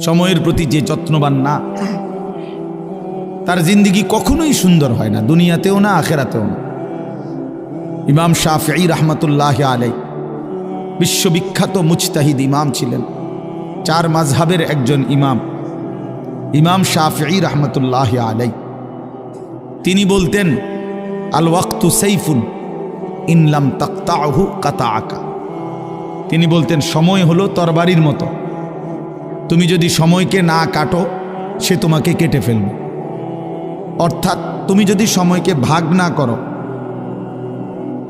সময়ের প্রতি যে যত্নবান না, তার জিন্দেগি কখনোই সুন্দর হয় না, দুনিয়াতেও না আখেরাতেও না। ইমাম শাফিঈ রাহমাতুল্লাহি আলাইহি বিশ্ববিখ্যাত মুজতাহিদ ইমাম ছিলেন, 4 মাযহাবের একজন ইমাম। ইমাম শাফিঈ রাহমাতুল্লাহি আলাইহি তিনি বলতেন, আল ওয়াক্তু সাইফুন ইন লাম তাকতাহু কাতাআকা। তিনি বলতেন, সময় হলো তরবারির মতো, তুমি যদি সময়কে না কাটো সে তোমাকে কেটে ফেলবে। অর্থাৎ তুমি যদি সময়কে ভাগ না করো,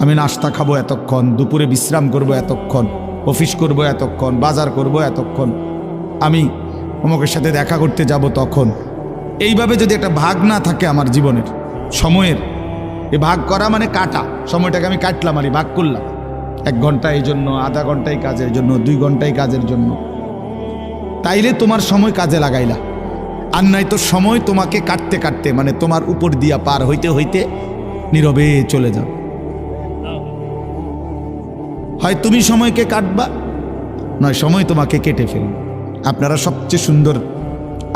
আমি নাস্তা খাবো এতক্ষণ, দুপুরে বিশ্রাম করব এতক্ষণ, অফিস করব এতক্ষণ, বাজার করব এতক্ষণ, আমি অমুকের সাথে দেখা করতে যাব তখন, এইভাবে যদি একটা ভাগ না থাকে আমার জীবনের সময়ের, এই ভাগ করা মানে কাটা, সময়টাকে আমি কাটলাম আর ভাগ করলাম, 1 ঘন্টা এই জন্য, আধা ঘন্টা এই কাজের জন্য, 2 ঘন্টা এই কাজের জন্য, তাইলে তোমার সময় কাজে লাগাইলা। আর নাই তো সময় তোমাকে কাটতে কাটতে, মানে তোমার উপর দিয়া পার হইতে হইতে নীরবে চলে যাও। হয় তুমি সময়কে কাটবা, নয় সময় তোমাকে কেটে ফেলবে। আপনারা সবচেয়ে সুন্দর,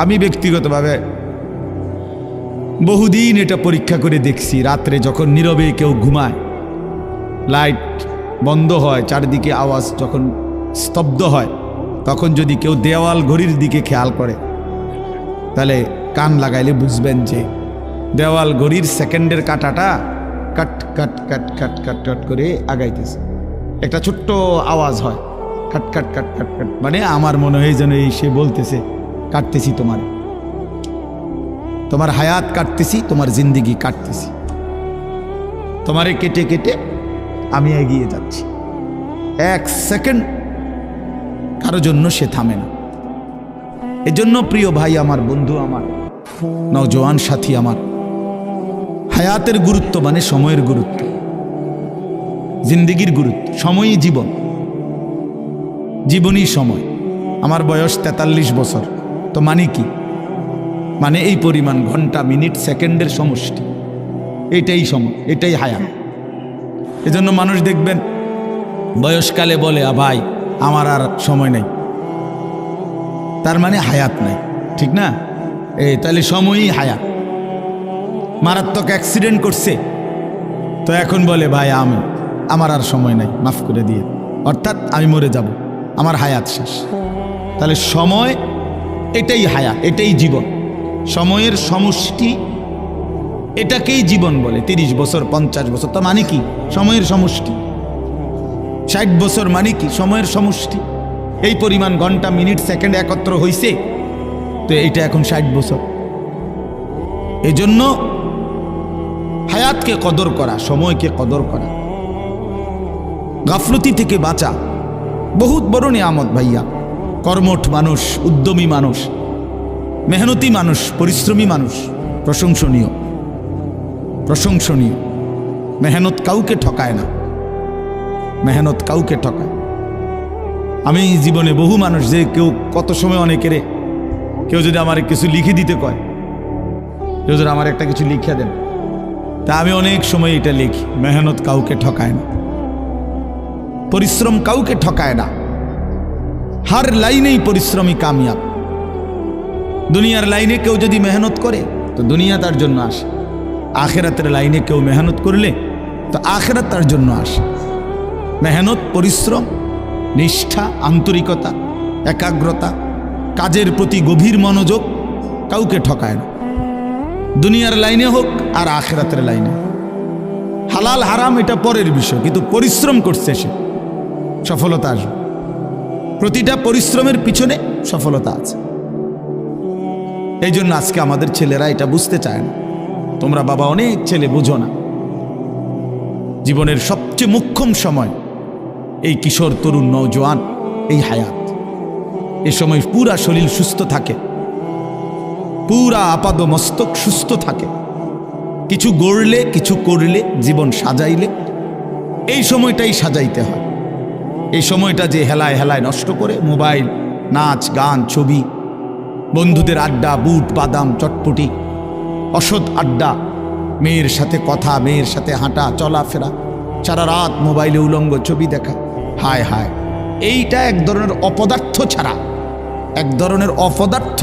আমি ব্যক্তিগতভাবে বহুদিন এটা পরীক্ষা করে দেখছি, রাত্রে যখন নীরবে কেউ ঘুমায়, লাইট বন্ধ হয়, চারিদিকে আওয়াজ যখন স্তব্ধ হয়, তখন যদি কেউ দেওয়াল ঘড়ির দিকে খেয়াল করে, তাহলে কান লাগাইলে বুঝবেন যে দেওয়াল ঘড়ির সেকেন্ডের কাটাটা কাট কাট কাট কাট কাট কাট করে আগাইতেছে। একটা ছোট্ট আওয়াজ হয়, কাট কাট কাট কাট কাট, মানে আমার মনে হয় যেন এই সে বলতেছে, কাটতেছি তোমার হায়াত কাটতেছি, তোমার জিন্দেগি কাটতেছি, তোমারে কেটে কেটে আমি এগিয়ে যাচ্ছি। 1 সেকেন্ড কারো জন্য সে থামে না। এজন্য প্রিয় ভাই আমার, বন্ধু আমার, নওজোয়ান সাথী আমার, হায়াতের গুরুত্ব মানে সময়ের গুরুত্ব, জিন্দেগির গুরুত্ব। সময়ই জীবন, জীবনই সময়। আমার বয়স 43 বছর, তো মানে কি? মানে এই পরিমাণ ঘন্টা, মিনিট, সেকেন্ডের সমষ্টি, এটাই সময়, এটাই হায়াত। এজন্য মানুষ দেখবেন বয়সকালে বলে, ভাই আমার আর সময় নেই, তার মানে হায়াত নাই, ঠিক না? তাহলে সময়ই হায়াত। মারাত্মক অ্যাক্সিডেন্ট করছে, তো এখন বলে ভাই আমার আর সময় নাই, মাফ করে দিয়ে, অর্থাৎ আমি মরে যাব, আমার হায়াত শেষ। তাহলে সময় এটাই হায়াত, এটাই জীবন, সময়ের সমষ্টি, এটাকেই জীবন বলে। 30 বছর, 50 বছর, তো মানে কি? সময়ের সমষ্টি। 60 বছর মানে কি? সময়ের সমষ্টি। এই পরিমাণ ঘন্টা, মিনিট, সেকেন্ড একত্র হইছে, তো এইটা এখন 60 বছর। এজন্য হায়াতকে কদর করা, সময়কে কদর করা, গাফলতি থেকে বাঁচা বহুত বড় নিয়ামত ভাইয়া। কর্মঠ মানুষ, উদ্যমী মানুষ, মেহনতি মানুষ, পরিশ্রমী মানুষ প্রশংসনীয়, প্রশংসনীয়। মেহনত কাউকে ঠকায় না, মেহনত কাউকে ঠকায়। আমি জীবনে বহু মানুষ, যে কেউ কত সময় অনেকেরে, কেউ যদি আমার কিছু লিখে দিতে কয়, কেউ যদি আমার একটা কিছু লিখে দেন, তা আমি অনেক সময় এটা লিখি, মেহনত কাউকে ঠকায় না, পরিশ্রম কাউকে ঠকায় না। হার লাইনেই পরিশ্রমী কামিয়াব। দুনিয়ার লাইনে কেউ যদি মেহনত করে, তো দুনিয়া তার জন্য আসে। আখেরাতের লাইনে কেউ মেহনত করলে, তো আখেরাত তার জন্য আসে। মেহনত, পরিশ্রম, নিষ্ঠা, আন্তরিকতা, একাগ্রতা, কাজের প্রতি গভীর মনোযোগ কাউকে ঠকায় না। দুনিয়ার লাইনে হোক আর আখেরাতের লাইনে। হালাল হারাম এটা পরের বিষয়, কিন্তু পরিশ্রম করছে সে, সফলতা আসবে। প্রতিটা পরিশ্রমের পিছনে সফলতা আছে। এই জন্য আজকে আমাদের ছেলেরা এটা বুঝতে চায় না। তোমরা বাবা অনেক ছেলে বুঝো না, জীবনের সবচেয়ে মুখ্যম সময় এই কিশোর, তরুণ, নওজোয়ান, এই হায়াত। এই সময় পুরা শরীর সুস্থ থাকে, পুরা আপাদ মস্তক সুস্থ থাকে। কিছু গড়লে, কিছু করলে, জীবন সাজাইলে, এই সময়টাই সাজাইতে হয়। এই সময়টা যে হেলায় হেলায় নষ্ট করে, মোবাইল, নাচ, গান, ছবি, বন্ধুদের আড্ডা, বুট বাদাম, চটপটি, অসৎ আড্ডা, মেয়ের সাথে কথা, মেয়ের সাথে হাঁটা চলাফেরা, সারা রাত মোবাইলে উলঙ্গ ছবি দেখা, হায় হায়, এইটা এক ধরনের অপদার্থ ছাড়া এক ধরনের অপদার্থ,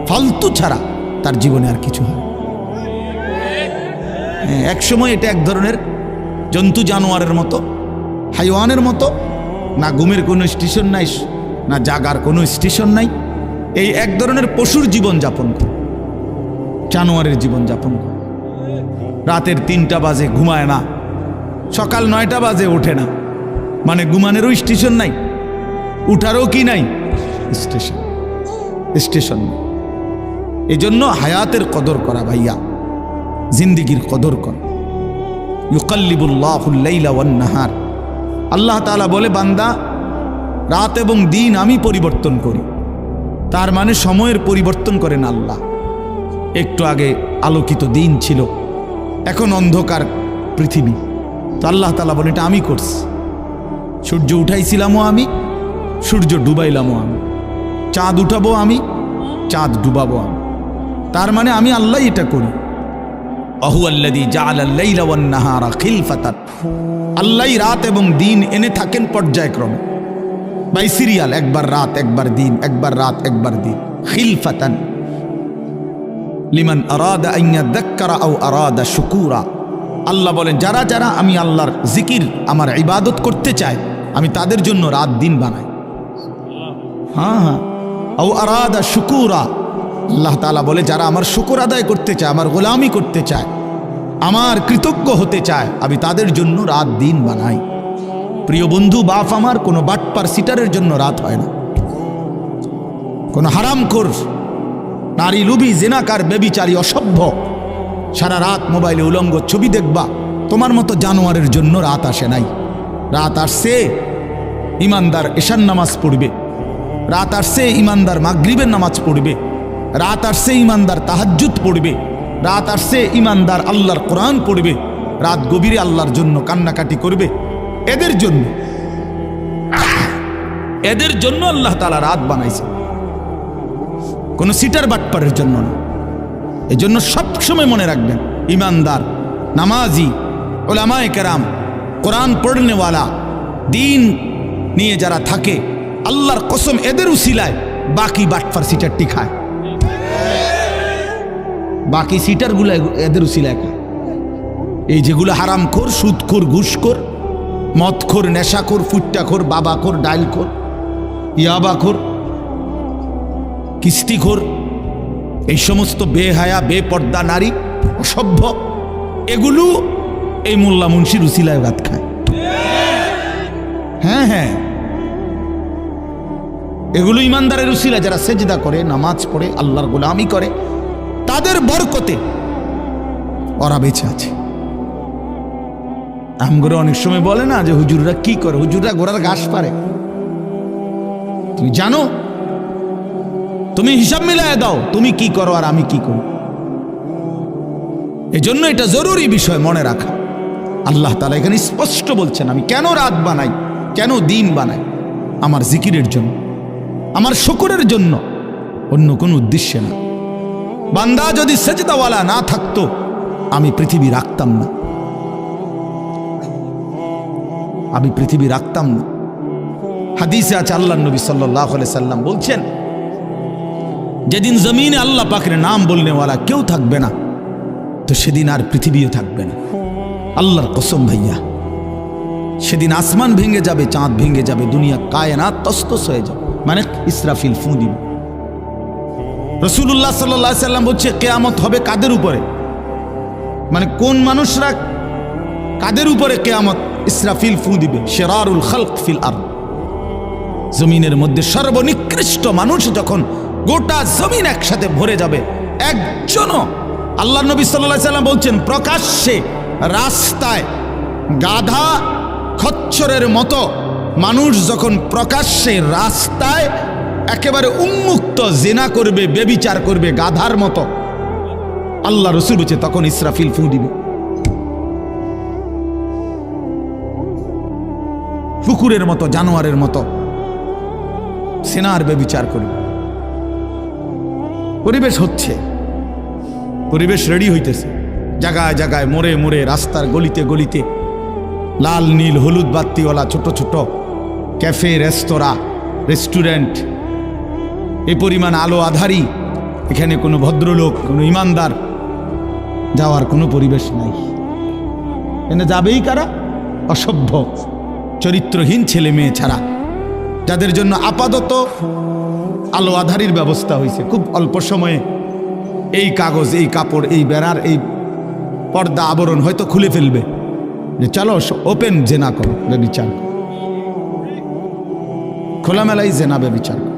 ফালতু ছাড়া তার জীবনে আর কিছু হয়। এক সময় এটা এক ধরনের জন্তু জানোয়ারের মতো, হাইওয়ানের মতো, না ঘুমের কোনো স্টেশন নাই, না জাগার কোনো স্টেশন নাই, এই এক ধরনের পশুর জীবন যাপন করে, জানোয়ারের জীবন যাপন করে। রাতের 3টা বাজে ঘুমায় না, সকাল 9টা বাজে ওঠে না, মানে ঘুমানেরও স্টেশন নাই, উঠারও কি নাই স্টেশন, স্টেশন নেই। এই জন্য হায়াতের কদর করা ভাইয়া, জিন্দিগির কদর করা। ইউকাল্লিবুল্লাহুল লাইলা ওয়ান নাহার, আল্লাহ তাআলা বলে বান্দা রাত এবং দিন আমি পরিবর্তন করি। তার মানে সময়ের পরিবর্তন করেন আল্লাহ। একটু আগে আলোকিত দিন ছিল, এখন অন্ধকার পৃথিবী, তো আল্লাহ তাআলা বলে এটা আমি করছি। সূর্য উঠাইছিলামও আমি, সূর্য ডুবাইলামও আমি, চাঁদ উঠাবো আমি, চাঁদ ডুবাবো আমি। তার মানে আমি আল্লাহ এটা করি। আহুয়াল্লাযী জাআলাল লাইলা ওয়ান নাহারা খিলফাতান, আল্লাহ রাত এবং দিন এনে থাকেন পর্যায়ক্রমে, বাই সিরিয়াল, একবার রাত একবার দিন, একবার রাত একবার দিন। খিলফাতান লিমান আরাদা আন ইয়াযাক্কারা আও আরাদা শুকুরা, আল্লাহ বলেন যারা যারা আমি আল্লাহর জিকির, আমার ইবাদত করতে চায়, আমি তাদের জন্য রাত দিন বানাই। হ্যাঁ, আও আরাদা শুকুরা, আল্লাহ তাআলা বলে যারা আমার শুকর আদায় করতে চায়, আমার গোলামি করতে চায়, আমার কৃতজ্ঞ হতে চায়, আমি তাদের জন্য রাত দিন বানাই। প্রিয় বন্ধু, বাপ আমার, কোনো বাটপার সিটারের জন্য রাত হয় না, কোনো হারামখোর, নারী লুবি, জেনাকার, বেবিচারী, অসভ্য সারা রাত মোবাইলে উলঙ্গ ছবি দেখবা, তোমার মতো জানোয়ারের জন্য রাত আসে নাই। রাত আসছে ইমানদার এশার নামাজ পড়বে, রাত আসছে ইমানদার মাগরিবের নামাজ পড়বে, রাত আসছে ইমানদার তাহাজ্জুদ পড়বে, রাত আসছে ইমানদার আল্লাহর কোরআন পড়বে, রাত গভীরে আল্লাহর জন্য কান্নাকাটি করবে। এদের জন্য, এদের জন্য আল্লাহ তাআলা রাত বানাইছে, কোন সিটার বাটপারের জন্য না। এই জন্য সবসময় মনে রাখবেন, ইমানদার, নামাজি, উলামায়ে কেরাম, কোরআন পড়নেওয়ালা, দিন নিয়ে যারা থাকে, আল্লাহর কসম এদের উসিলায় বাকি বাটপার সিটারটি খায়, বাকি সিটারগুলো এদের উসিলায় খায়। এই যেগুলো হারামখোর, সুদখোর, ঘুষখোর, মদখোর, নেশাখোর, ফুট্টাখোর, বাবাখোর, ডাইলখোর, ইয়াবাখোর, কিস্তিখোর, এই সমস্ত বেহায়া বেপর্দা নারী, অসভ্য, এগুলো এই মোল্লা মুন্সির উসিলায় ভাত খায়। হ্যাঁ হ্যাঁ, এগুলো ইমানদারের উসিলা, যারা সেজদা করে, নামাজ পড়ে, আল্লাহর গোলামি করে, তাদের বরকতে ওরা বেঁচে আছে। আমগরে অনেক সময় বলে না যে হুজুররা কি করে, হুজুররা ঘোড়ার ঘাস পারে। তুমি জানো? তুমি হিসাব মিলায় দাও, তুমি কি করো আর আমি কি করি। এজন্য এটা জরুরি বিষয় মনে রাখা। আল্লাহ তাআলা এখানে স্পষ্ট বলছেন, আমি কেন রাত বানাই, কেন দিন বানাই, আমার জিকিরের জন্য, আমার শুকরের জন্য, অন্য কোনো উদ্দেশ্যে না। বান্দা যদি সেজদাওয়ালা না থাকতো, আমি পৃথিবী রাখতাম না, আমি পৃথিবী রাখতাম না। হাদিসে আছে, আল্লাহর নবী সাল্লাল্লাহু আলাইহি সাল্লাম বলছেন, যেদিন জমিনে আল্লাহ পাকের নাম বলনেওয়ালা কেউ থাকবে না, তো সেদিন আর পৃথিবীও থাকবে না। আল্লাহর কসম ভাইয়া, সেদিন আসমান ভেঙে যাবে, চাঁদ ভেঙে যাবে, দুনিয়া কায়নাত তসতস হয়ে যাবে, মানে ইসরাফিল ফু দিবে। রাসূলুল্লাহ সাল্লাল্লাহু আলাইহি সাল্লাম বলছে, কিয়ামত হবে কাদের উপরে, মানে কোন মানুষরা, কাদের উপরে কিয়ামত, ইসরাফিল ফু দিবে, শিরারুল খালক ফিল আরদ, জমিনের মধ্যে সর্বনিকৃষ্ট মানুষ যখন গোটা জমিন একসাথে ভরে যাবে, একজনও, আল্লাহ নবী সাল্লাল্লাহু আলাইহি সাল্লাম বলছেন, প্রকাশ্যে রাস্তায় গাধা খচ্চরের মতো মানুষ যখন প্রকাশ্যে রাস্তায় একেবারে উন্মুক্ত জিনা করবে, বেবিচার করবে গাধার মতো, আল্লাহ রাসূল বলছে তখন ইসরাফিল ফু দিবে। কুকুরের মতো, জানোয়ারের মতো সিনার বেবিচার করবে। পরিবেশ হচ্ছে, পরিবেশ রেডি হইতেছে, জায়গায় জায়গায়, মোড়ে মোড়ে, রাস্তার গলিতে গলিতে, লাল নীল হলুদ বাত্তিওয়ালা ছোট ছোট ক্যাফে, রেস্তোরাঁ, রেস্টুরেন্ট, এই পরিমাণ আলো আধারী এখানে কোনো ভদ্রলোক, কোনো ইমানদার যাওয়ার কোনো পরিবেশ নাই। এখানে যাবেই কারা? অসভ্য চরিত্রহীন ছেলে মেয়ে ছাড়া, যাদের জন্য আপাতত আলো আধারির ব্যবস্থা হয়েছে। খুব অল্প সময়ে এই কাগজ, এই কাপড়, এই বেড়ার এই পর্দা আবরণ হয়তো খুলে ফেলবে যে চলো ওপেন জেনা করো, ব্যভিচার করো, খোলামেলাই জেনা ব্যভিচার করো।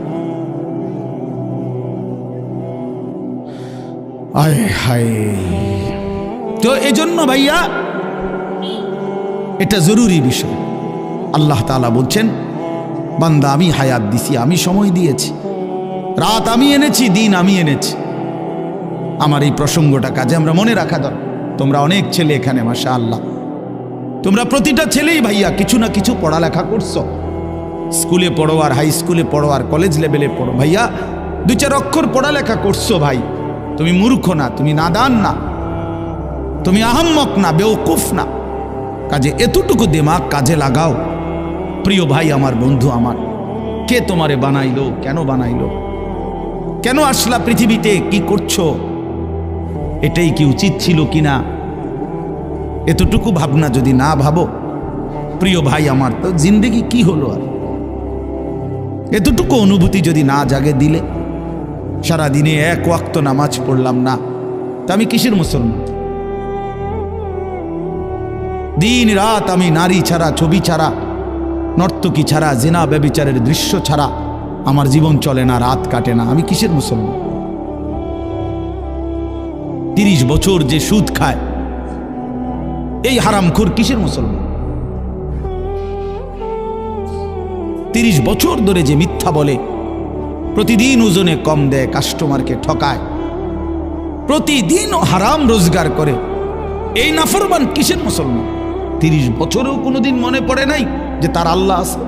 আয় হায়! তো এই জন্য ভাইয়া এটা জরুরি বিষয়। আল্লাহ তাআলা বলছেন, বান্দা আমি হায়াত দিছি, আমি সময় দিয়েছি, রাত আমি এনেছি, দিন আমি এনেছি। আমার এই প্রসঙ্গটা কাজে আমরা মনে রাখা দরকার। তোমরা অনেক ছেলে এখানে, মাশাআল্লাহ, তোমরা প্রতিটা ছেলেই ভাইয়া কিছু না কিছু পড়ালেখা করছো। স্কুলে পড়ো আর হাই স্কুলে পড়ো আর কলেজ লেভেলে পড়ো, ভাইয়া 2-4 অক্ষর পড়ালেখা করছো ভাই। তুমি মূর্খ না, তুমি নাদান না, তুমি আহাম্মক না, বেওকুফ না। কাজে এতটুকু দিমাগ কাজে লাগাও। প্রিয় ভাই আমার, বন্ধু আমার, কে তোমারে বানাইলো? কেন বানাইলো? কেন আসলা পৃথিবীতে? কি করছো? এটাই কি উচিত ছিল কিনা? এতটুকু ভাবনা যদি না ভাবো, প্রিয় ভাই আমার, তো জিন্দেগি কি হলো? আর এতটুকু অনুভূতি যদি না জাগে দিলে, সারাদিনে 1 ওয়াক্ত নামাজ পড়লাম না, তা আমি কিসের মুসলমান? দিন রাত আমি নারী ছাড়া, ছবি ছাড়া, নর্তকী ছাড়া, জিনা ব্যভিচারের দৃশ্য ছাড়া আমার জীবন চলে না, রাত কাটে না, আমি কিসের মুসলমান? 30 বছর যে সুদ খায়, এই হারামখোর কিসের মুসলমান? 30 বছর ধরে যে মিথ্যা বলে, প্রতিদিন ওজনে কম দেয়, কাস্টমারকে ঠকায়, প্রতিদিন হারাম রোজগার করে, এই নাফরমান কিসের মুসলমান? 30 বছরেও কোনোদিন মনে পড়ে নাই যে তার আল্লাহ আছে?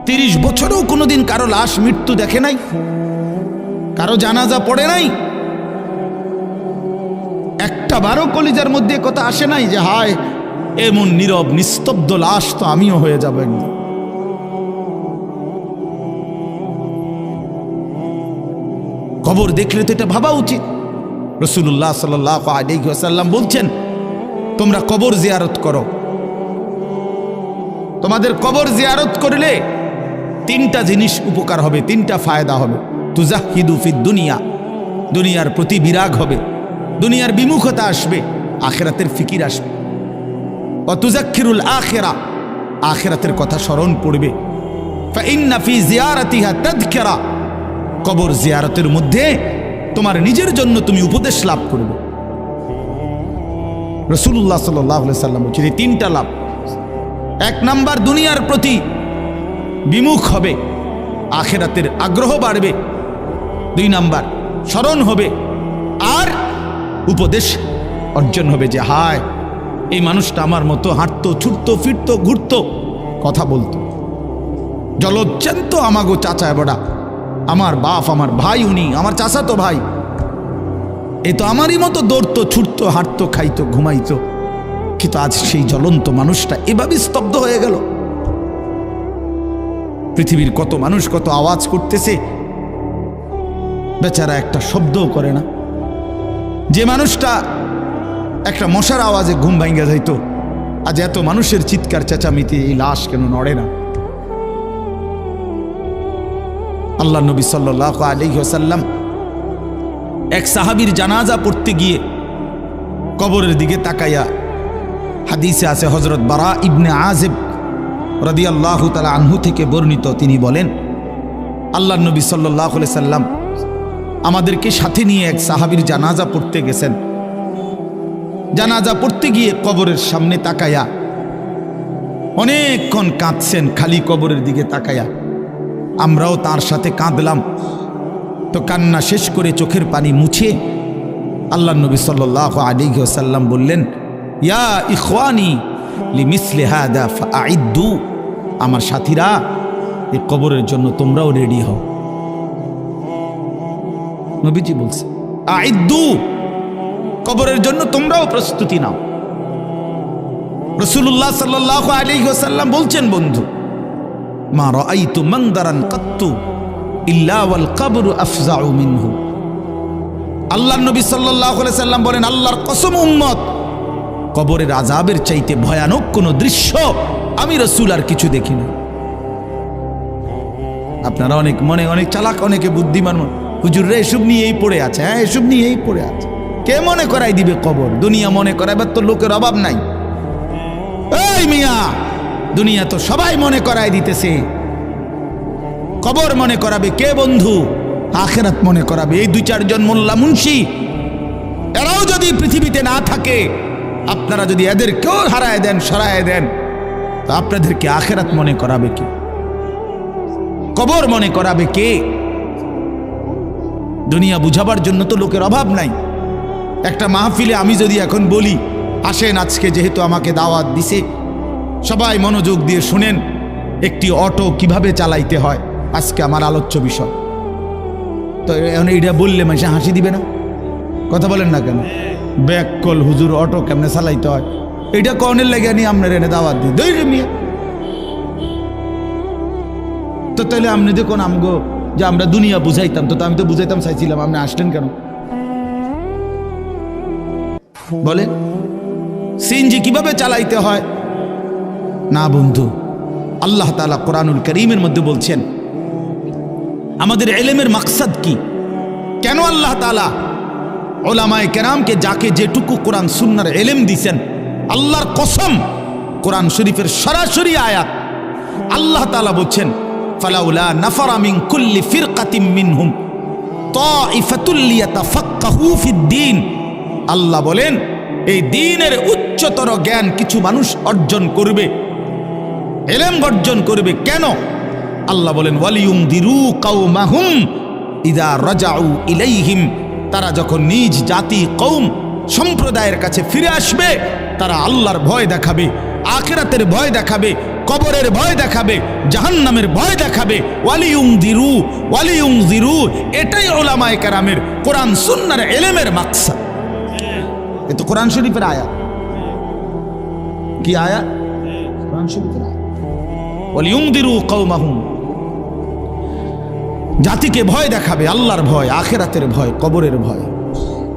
30 বছরেও কোনোদিন কারো লাশ মৃত্যু দেখে নাই, কারো জানাজা পড়ে নাই, একটা বারো কলিজার মধ্যে কথা আসে নাই যে হায় এমন নীরব নিস্তব্ধ লাশ তো আমিও হয়ে যাব একদিন। কবর দেখলে তো এটা ভাবা উচিত। রাসূলুল্লাহ সাল্লাল্লাহু আলাইহি ওয়াসাল্লাম বলছেন, তোমরা কবর জিয়ারত করো। তোমাদের কবর জিয়ারত করলে 3টা জিনিস উপকার হবে, 3টা ফায়দা হবে। তুজাহিদু ফিদ দুনিয়া, দুনিয়ার প্রতি বিরাগ হবে, দুনিয়ার বিমুখতা আসবে, আখিরাতের ফিকির আসবে। ওয়া তুযাক্কিরুল আখিরা, আখিরাতের কথা স্মরণ পড়বে। ফাইন্না ফি জিয়ারাতিহা তাযকিরা, কবর জিয়ারতের মধ্যে তোমার নিজের জন্য তুমি উপদেশ লাভ করবে। রাসূলুল্লাহ সাল্লাল্লাহু আলাইহি ওয়াসাল্লাম বলেছেন 3টা লাভ। 1 নাম্বার, দুনিয়ার প্রতি বিমুখ হবে, আখিরাতের আগ্রহ বাড়বে। 2 নাম্বার, স্মরণ হবে আর উপদেশ অর্জন হবে যে হায় এই মানুষটা আমার মতো হাঁটতো, ছুটতো, ফিরতো, ঘুরতো, কথা বলতো, জলজ্জান্ত আমাগো চাচা বড়া, আমার বাপ, আমার ভাই, উনি আমার চাচাতো ভাই, এই তো আমারই মতো দৌড়তো, ছুটতো, হাঁটতো, খাইতো, ঘুমাইতো, কিন্তু আজ সেই জ্বলন্ত মানুষটা এভাবে স্তব্ধ হয়ে গেল। পৃথিবীর কত মানুষ কত আওয়াজ করতেছে, বেচারা একটা শব্দও করে না। যে মানুষটা একটা মশার আওয়াজে ঘুম ভাঙ্গা যাইতো, আজ এত মানুষের চিৎকার চেঁচামেচি, এই লাশ কেন নড়ে না? আল্লাহ নবী সাল্লাল্লাহু আলাইহি ওয়াসাল্লাম এক সাহাবীর জানাজা পড়তে গিয়ে কবরের দিকে তাকাইয়া, হাদিসে আছে হযরত বারা ইবনে আযিব রাদিয়াল্লাহু তাআলা আনহু থেকে বর্ণিত, তিনি বলেন আল্লাহ নবী সাল্লাল্লাহু আলাইহি সাল্লাম আমাদেরকে সাথে নিয়ে এক সাহাবীর জানাজা পড়তে গেছেন। জানাজা পড়তে গিয়ে কবরের সামনে তাকাইয়া অনেকক্ষণ কাঁদছেন, খালি কবরের দিকে তাকাইয়া। আমরাও তার সাথে কাঁদলাম। তো কান্না শেষ করে চোখের পানি মুছে আল্লাহ নবী সাল্লাল্লাহু আলাইহি ওয়াসাল্লাম বললেন, ইয়া ইখওয়ানি লিমিসলি হাদা ফাআইদ্দু, আমার সাথীরা এই কবরের জন্য তোমরাও রেডি হও। নবীজি বলছে আইদ্দু, কবরের জন্য তোমরাও প্রস্তুতি নাও। রাসূলুল্লাহ সাল্লাল্লাহু আলাইহি ওয়াসাল্লাম বলছেন, বন্ধু মা রাআইতু মানদারান কাত্তু ইল্লা ওয়াল কবরু আফজাউ মিনহু। আল্লাহর নবী সাল্লাল্লাহু আলাইহি সাল্লাম বলেন, আল্লাহর কসম উম্মত, কবরের আযাবের চাইতে ভয়ানক কোনো দৃশ্য আমি রাসূল আর কিছু দেখি না। আপনারা অনেক চালাক, অনেকে বুদ্ধিমান, হুজুররা এসব নিয়েই পড়ে আছে। হ্যাঁ, এসব নিয়েই পড়ে আছে। কে মনে করাই দিবে কবর? দুনিয়া মনে করাইবার তো লোকের অভাব নাই। এই মিয়া, দুনিয়া তো সবাই মনে করাই দিতেছে। কবর মনে করাবে কে বন্ধু? আখিরাত মনে করাবে এই 2-4 জন মোল্লা মুন্সি। এরাও যদি পৃথিবীতে না থাকে, আপনারা যদি এদেরকেও হারায় দেন, সরায় দেন, তো আপনাদেরকে আখিরাত মনে করাবে কে? কবর মনে করাবে কে? দুনিয়া বুঝাবার জন্য তো লোকের অভাব নাই। একটা মাহফিলে আমি যদি এখন বলি, আসেন আজকে যেহেতু আমাকে দাওয়াত দিছে, সবাই মনোযোগ দিয়ে শুনেন একটি অটো কিভাবে চালাইতে হয়, আজকে আমার আলোচ্য বিষয়। তো এখন এইটা বললে মানুষ হাসি দিবে না? কথা বলেন না কেন? ব্যাক কল হুজুর, অটো কেমনে চালাইতে হয় এইটা কনের লেগে নিয়ে আপনার এনে দাওয়াত দিই দই মিয়া। তো তাহলে আপনি দেখুন আমগো যে আমরা দুনিয়া বুঝাইতাম, তো আমি তো বুঝাইতাম চাইছিলাম, আপনি আসলেন কেন বলেন? সিএনজি কিভাবে চালাইতে হয় না বন্ধু, আল্লাহ তাআলা কোরআনুল কারীমের মধ্যে বলছেন আমাদের ইলমের মাকসাদ কি, কেন আল্লাহ তাআলা উলামায়ে কেরামকে যাকে যেটুকু কোরআন সুন্নাহর ইলম দিয়েছেন, আল্লাহর কসম কোরআন শরীফের সরাসরি আয়াত। আল্লাহ তাআলা বলছেন ফালাউলা নাফারা মিন কুল্লি ফিরকাতিম মিনহুম তাইফাতুল লিয়াতাফাক্কাহু ফিদ্দীন। আল্লাহ বলেন এই দ্বীনের উচ্চতর জ্ঞান কিছু মানুষ অর্জন করবে, ইলম অর্জন করবে। কেন? আল্লাহ বলেন ওয়ালিয়ুনদিরু কওমাহুম ইযা রাজাউ ইলাইহিম। তারা যখন নিজ জাতি কওম সম্প্রদায়ের কাছে ফিরে আসবে, তারা আল্লাহর ভয় দেখাবে, আখিরাতের ভয় দেখাবে, কবরের ভয় দেখাবে, জাহান্নামের ভয় দেখাবে। ওয়ালিয়ুনদিরু, এটাই উলামায়ে কেরামের কোরআন সুন্নাহর ইলমের মাকসাদ। এ তো কোরআন শরীফের আয়াত। কি আয়াত? কোরআন শরীফের আয়াত। ওয়ালিয়ুনদিরু কওমাহুম, জাতিকে ভয় দেখাবে, আল্লাহর ভয়, আখিরাতের ভয়, কবরের ভয়,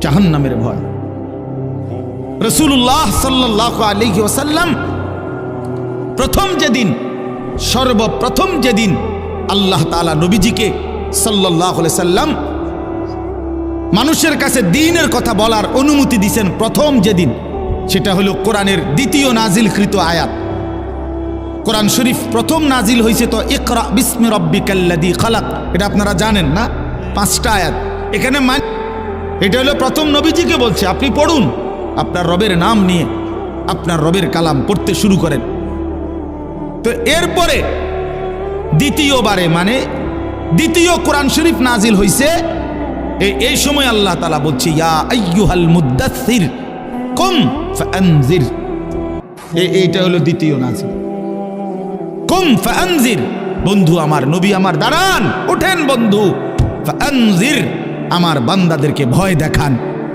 জাহান্নামের ভয়। রাসূলুল্লাহ সাল্লাল্লাহু আলাইহি ওয়াসাল্লাম সর্বপ্রথম যেদিন আল্লাহ তাআলা নবীজিকে সাল্লাল্লাহু আলাইহি সাল্লাম মানুষের কাছে দ্বীনের কথা বলার অনুমতি দিয়েছেন, প্রথম যেদিন, সেটা হলো কোরআনের দ্বিতীয় নাজিলকৃত আয়াত। কোরআন শরীফ প্রথম নাজিল হয়েছে তো ইকরা বিসমি রাব্বিকাল্লাযী খালাক, এটা আপনারা জানেন না? 5টা আয়াত এখানে। এটা হলো প্রথম নবীজিকে বলছে আপনি পড়ুন, আপনার রবের নাম নিয়ে আপনার রবের কালাম পড়তে শুরু করেন। তো এরপরে দ্বিতীয়বারে, মানে দ্বিতীয় কোরআন শরীফ নাজিল হয়েছে এই সময় আল্লাহ তাআলা বলছে ইয়া আইয়ুহাল মুদ্দাসসির কুম ফাআনজির। এইটা হলো দ্বিতীয় নাজিল। কুম ফাআনজির, বন্ধু আমার, নবী আমার, দাঁড়ান, ওঠেন বন্ধু। ফাআনজির, আমার বান্দাদেরকে ভয় দেখান,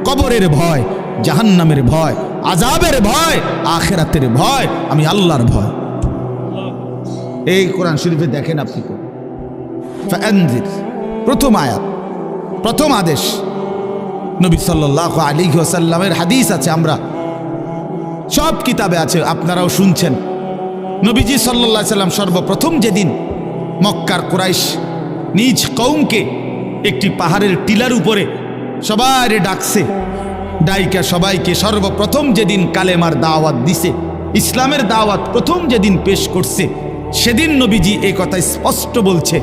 কবরের ভয়, জাহান্নামের ভয়, আযাবের ভয়, আখিরাতের ভয়, আমি আল্লাহর ভয়। এই কোরআন শরীফে দেখেন আপনি, ফাআনজির প্রথম আয়াত, প্রথম আদেশ। নবী সাল্লাল্লাহু আলাইহি ওয়াসাল্লামের হাদিস আছে, আমরা সব কিতাবে আছে, আপনারাও শুনছেন। নবীজি সাল্লাল্লাহু আলাইহি সাল্লাম সর্বপ্রথম যেদিন মক্কার কুরাইশ নিজ কওমকে একটি পাহাড়ের টিলার উপরে সবাই ডাকছে, ডাইকা সবাইকে সর্বপ্রথম যেদিন কালেমার দাওয়াত দিছে, ইসলামের দাওয়াত প্রথম যেদিন পেশ করছে, সেদিন নবীজি এই কথা স্পষ্ট বলছে,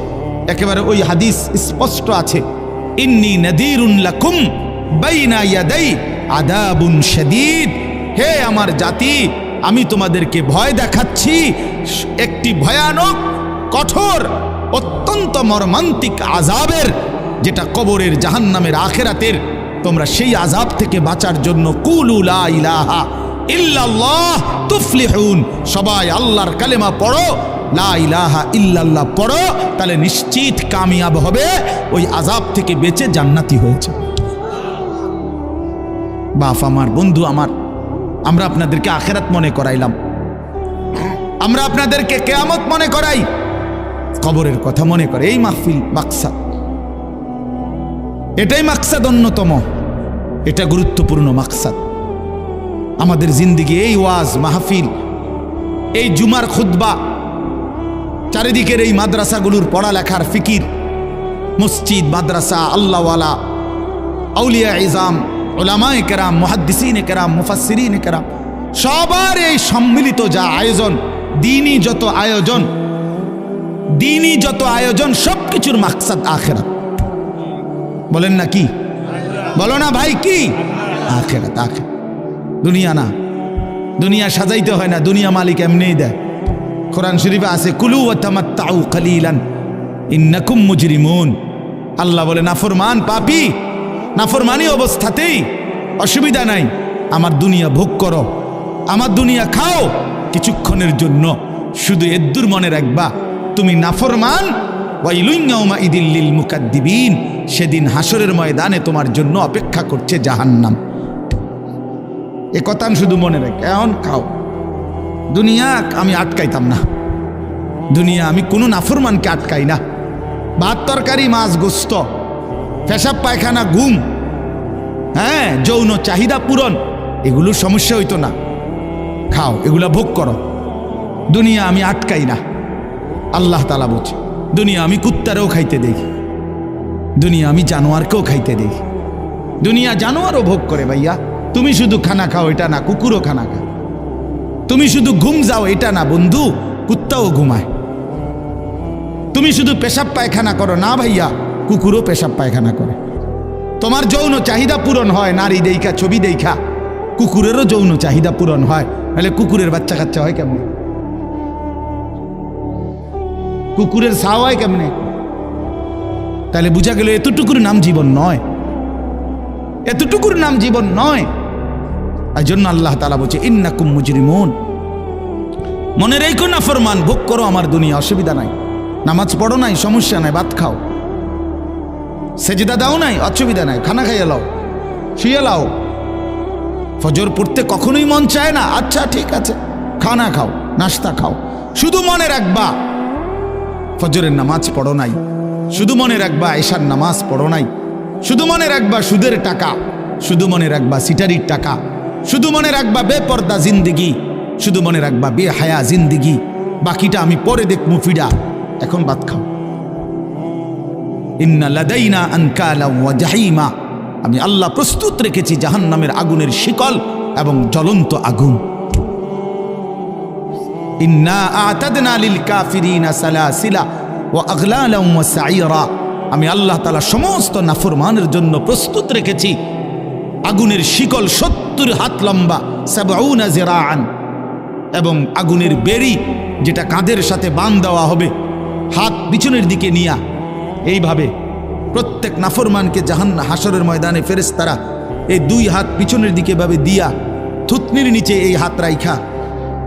একেবারে ওই হাদিস স্পষ্ট আছে, ইন্নী নাযীরুন লাকুম বাইনা ইয়াদাই আযাবুন শাদীদ। হে আমার জাতি, আমি তোমাদেরকে ভয় দেখাচ্ছি একটি ভয়ানক, কঠোর, অত্যন্ত মর্মান্তিক আযাবের, যেটা কবরের, জাহান্নামের, আখিরাতের। তোমরা সেই আযাব থেকে বাঁচার জন্য কুলু লা ইলাহা ইল্লাল্লাহ তুফলিহুন, সবাই আল্লাহর কালেমা পড়ো, লা ইলাহা ইল্লাল্লাহ পড়ো, তাহলে নিশ্চিত কামিয়াব হবে, ওই আযাব থেকে বেঁচে জান্নাতি হয়েছে। বাপ আমার, বন্ধু আমার, আমরা আপনাদেরকে আখিরাত মনে করাইলাম, আমরা আপনাদেরকে কিয়ামত মনে করাই। কবরের কথা মনে করে। এই মাহফিল মাকসাদ, এটাই মাকসাদ অন্যতম, এটা গুরুত্বপূর্ণ মাকসাদ আমাদের জিন্দিগি। এই ওয়াজ মাহফিল, এই জুমার খুতবা, চারিদিকের এই মাদ্রাসাগুলোর পড়ালেখার ফিকির, মসজিদ মাদ্রাসা, আল্লাহওয়ালা, আউলিয়া ইজাম, উলামায়ে কেরাম, মুহাদ্দিসিনে কেরাম, মুফাসসিরিনে কেরাম, সবার এই সম্মিলিত যা আয়োজন, দ্বীনি যত আয়োজন সবকিছুর মাকসাদ আখিরাত। বলেন না কি? বলো না ভাই, কি? আখিরাত। দুনিয়া না, দুনিয়া সাজাইতে হয় না, দুনিয়া মালিক এমনিই দেয়। কোরআন শরীফে আছে, কুলু ওয়া তামাত্তাউ কালিলান ইন্নাকুম মুজরিমুন। আল্লাহ বলে, নাফরমান পাপী, নাফরমানি অবস্থাতেই অসুবিধা নাই, আমার দুনিয়া ভোগ করো, আমার দুনিয়া খাও কিছুক্ষণের জন্য, শুধু এদ্দুর মনে রাখবা তুমি নাফরমান। ওয়াইলুন ইয়াউমাইদিল লিল মুকাদ্দিবিন, সেদিন হাসরের ময়দানে তোমার জন্য অপেক্ষা করছে জাহান্নাম। এ কথা শুধু মনে রাখ। এখন খাও, দুনিয়া আমি আটকাইতাম না, দুনিয়া আমি কোনো নাফরমানকে আটকাই না। ভাত তরকারি, মাছ গোস্ত, পেশাব পায়খানা, ঘুম, হ্যাঁ, যৌন চাহিদা পূরণ, এগুলোর সমস্যা হইতো না। খাও, এগুলা ভোগ করো, দুনিয়া আমি আটকাই না। আল্লাহ তাআলা বলছে, দুনিয়া আমি কুত্তারেও খাইতে দেই, দুনিয়া আমি জানোয়ারকেও খাইতে দেই। দুনিয়া জানোয়ারও ভোগ করে ভাইয়া। তুমি শুধু খানা খাও এটা না, কুকুরও খানা খায়। তুমি শুধু ঘুম যাও এটা না বন্ধু, কুত্তাও ঘুমায়। তুমি শুধু পেশাব পায়খানা করো না ভাইয়া, কুকুরও পেশাব পায়খানা করে। তোমার যৌন চাহিদা পূরণ হয় নারী দেখা, ছবি দেখা, কুকুরেরও যৌন চাহিদা পূরণ হয়। তাহলে কুকুরের বাচ্চা কাচ্চা হয় কেমন? কুকুরের ছাও হয় কেমনে? তাহলে বুঝা গেল এতটুকুর নাম জীবন নয়, এতটুকুর নাম জীবন নয়। এই জন্য আল্লাহ তাআলা বলছে, ইন্নাকুম মুজরিমুন, মনে রেখো নাফরমান, ভোগ করো আমার দুনিয়া, অসুবিধা নাই। নামাজ পড়ো নাই, সমস্যা নাই, ভাত খাও। সেজদা দাও নাই, অসুবিধা নাই, খানা খাইয়ে লাও, শুয়ে লাও। ফজর পড়তে কখনোই মন চায় না, আচ্ছা ঠিক আছে, খানা খাও, নাস্তা খাও। শুধু মনে রাখবা ফজরের নামাজ পড়ো নাই, শুধু মনে রাখবা এশার নামাজ পড়ো নাই, শুধু মনে রাখবা সুদের টাকা, শুধু মনে রাখবা সিটারির টাকা, শুধু মনে রাখবা বেপর্দা জিন্দিগি, শুধু মনে রাখবা বেহায়া জিন্দিগি। বাকিটা আমি পরে দেখবো, ফিডা, এখন ভাত খাও। ইন্না লাদাইনা আনকালা ওয়া জাহিমা, আমি আল্লাহ প্রস্তুত রেখেছি জাহান্নামের আগুনের শিকল এবং জ্বলন্ত আগুন। ইন্না আ'তাদনা লিল কাফিরিনা সালাসিলা ওয়া আগলালাম ওয়া সাইরা, আমি আল্লাহ তাআলা সমস্ত নাফরমানের জন্য প্রস্তুত রেখেছি আগুনের শিকল 70 হাত লম্বা, 70 জিরাআন, এবং আগুনের বেড়ি যেটা কাঁধের সাথে বাঁধ দেওয়া হবে, হাত পিছনের দিকে নিয়া। এইভাবে প্রত্যেক নাফরমানকে হাসরের ময়দানে ফেরেশতারা এই 2 হাত পিছনের দিকে ভাবে দিয়া, থুতনির নিচে এই হাত রাইখা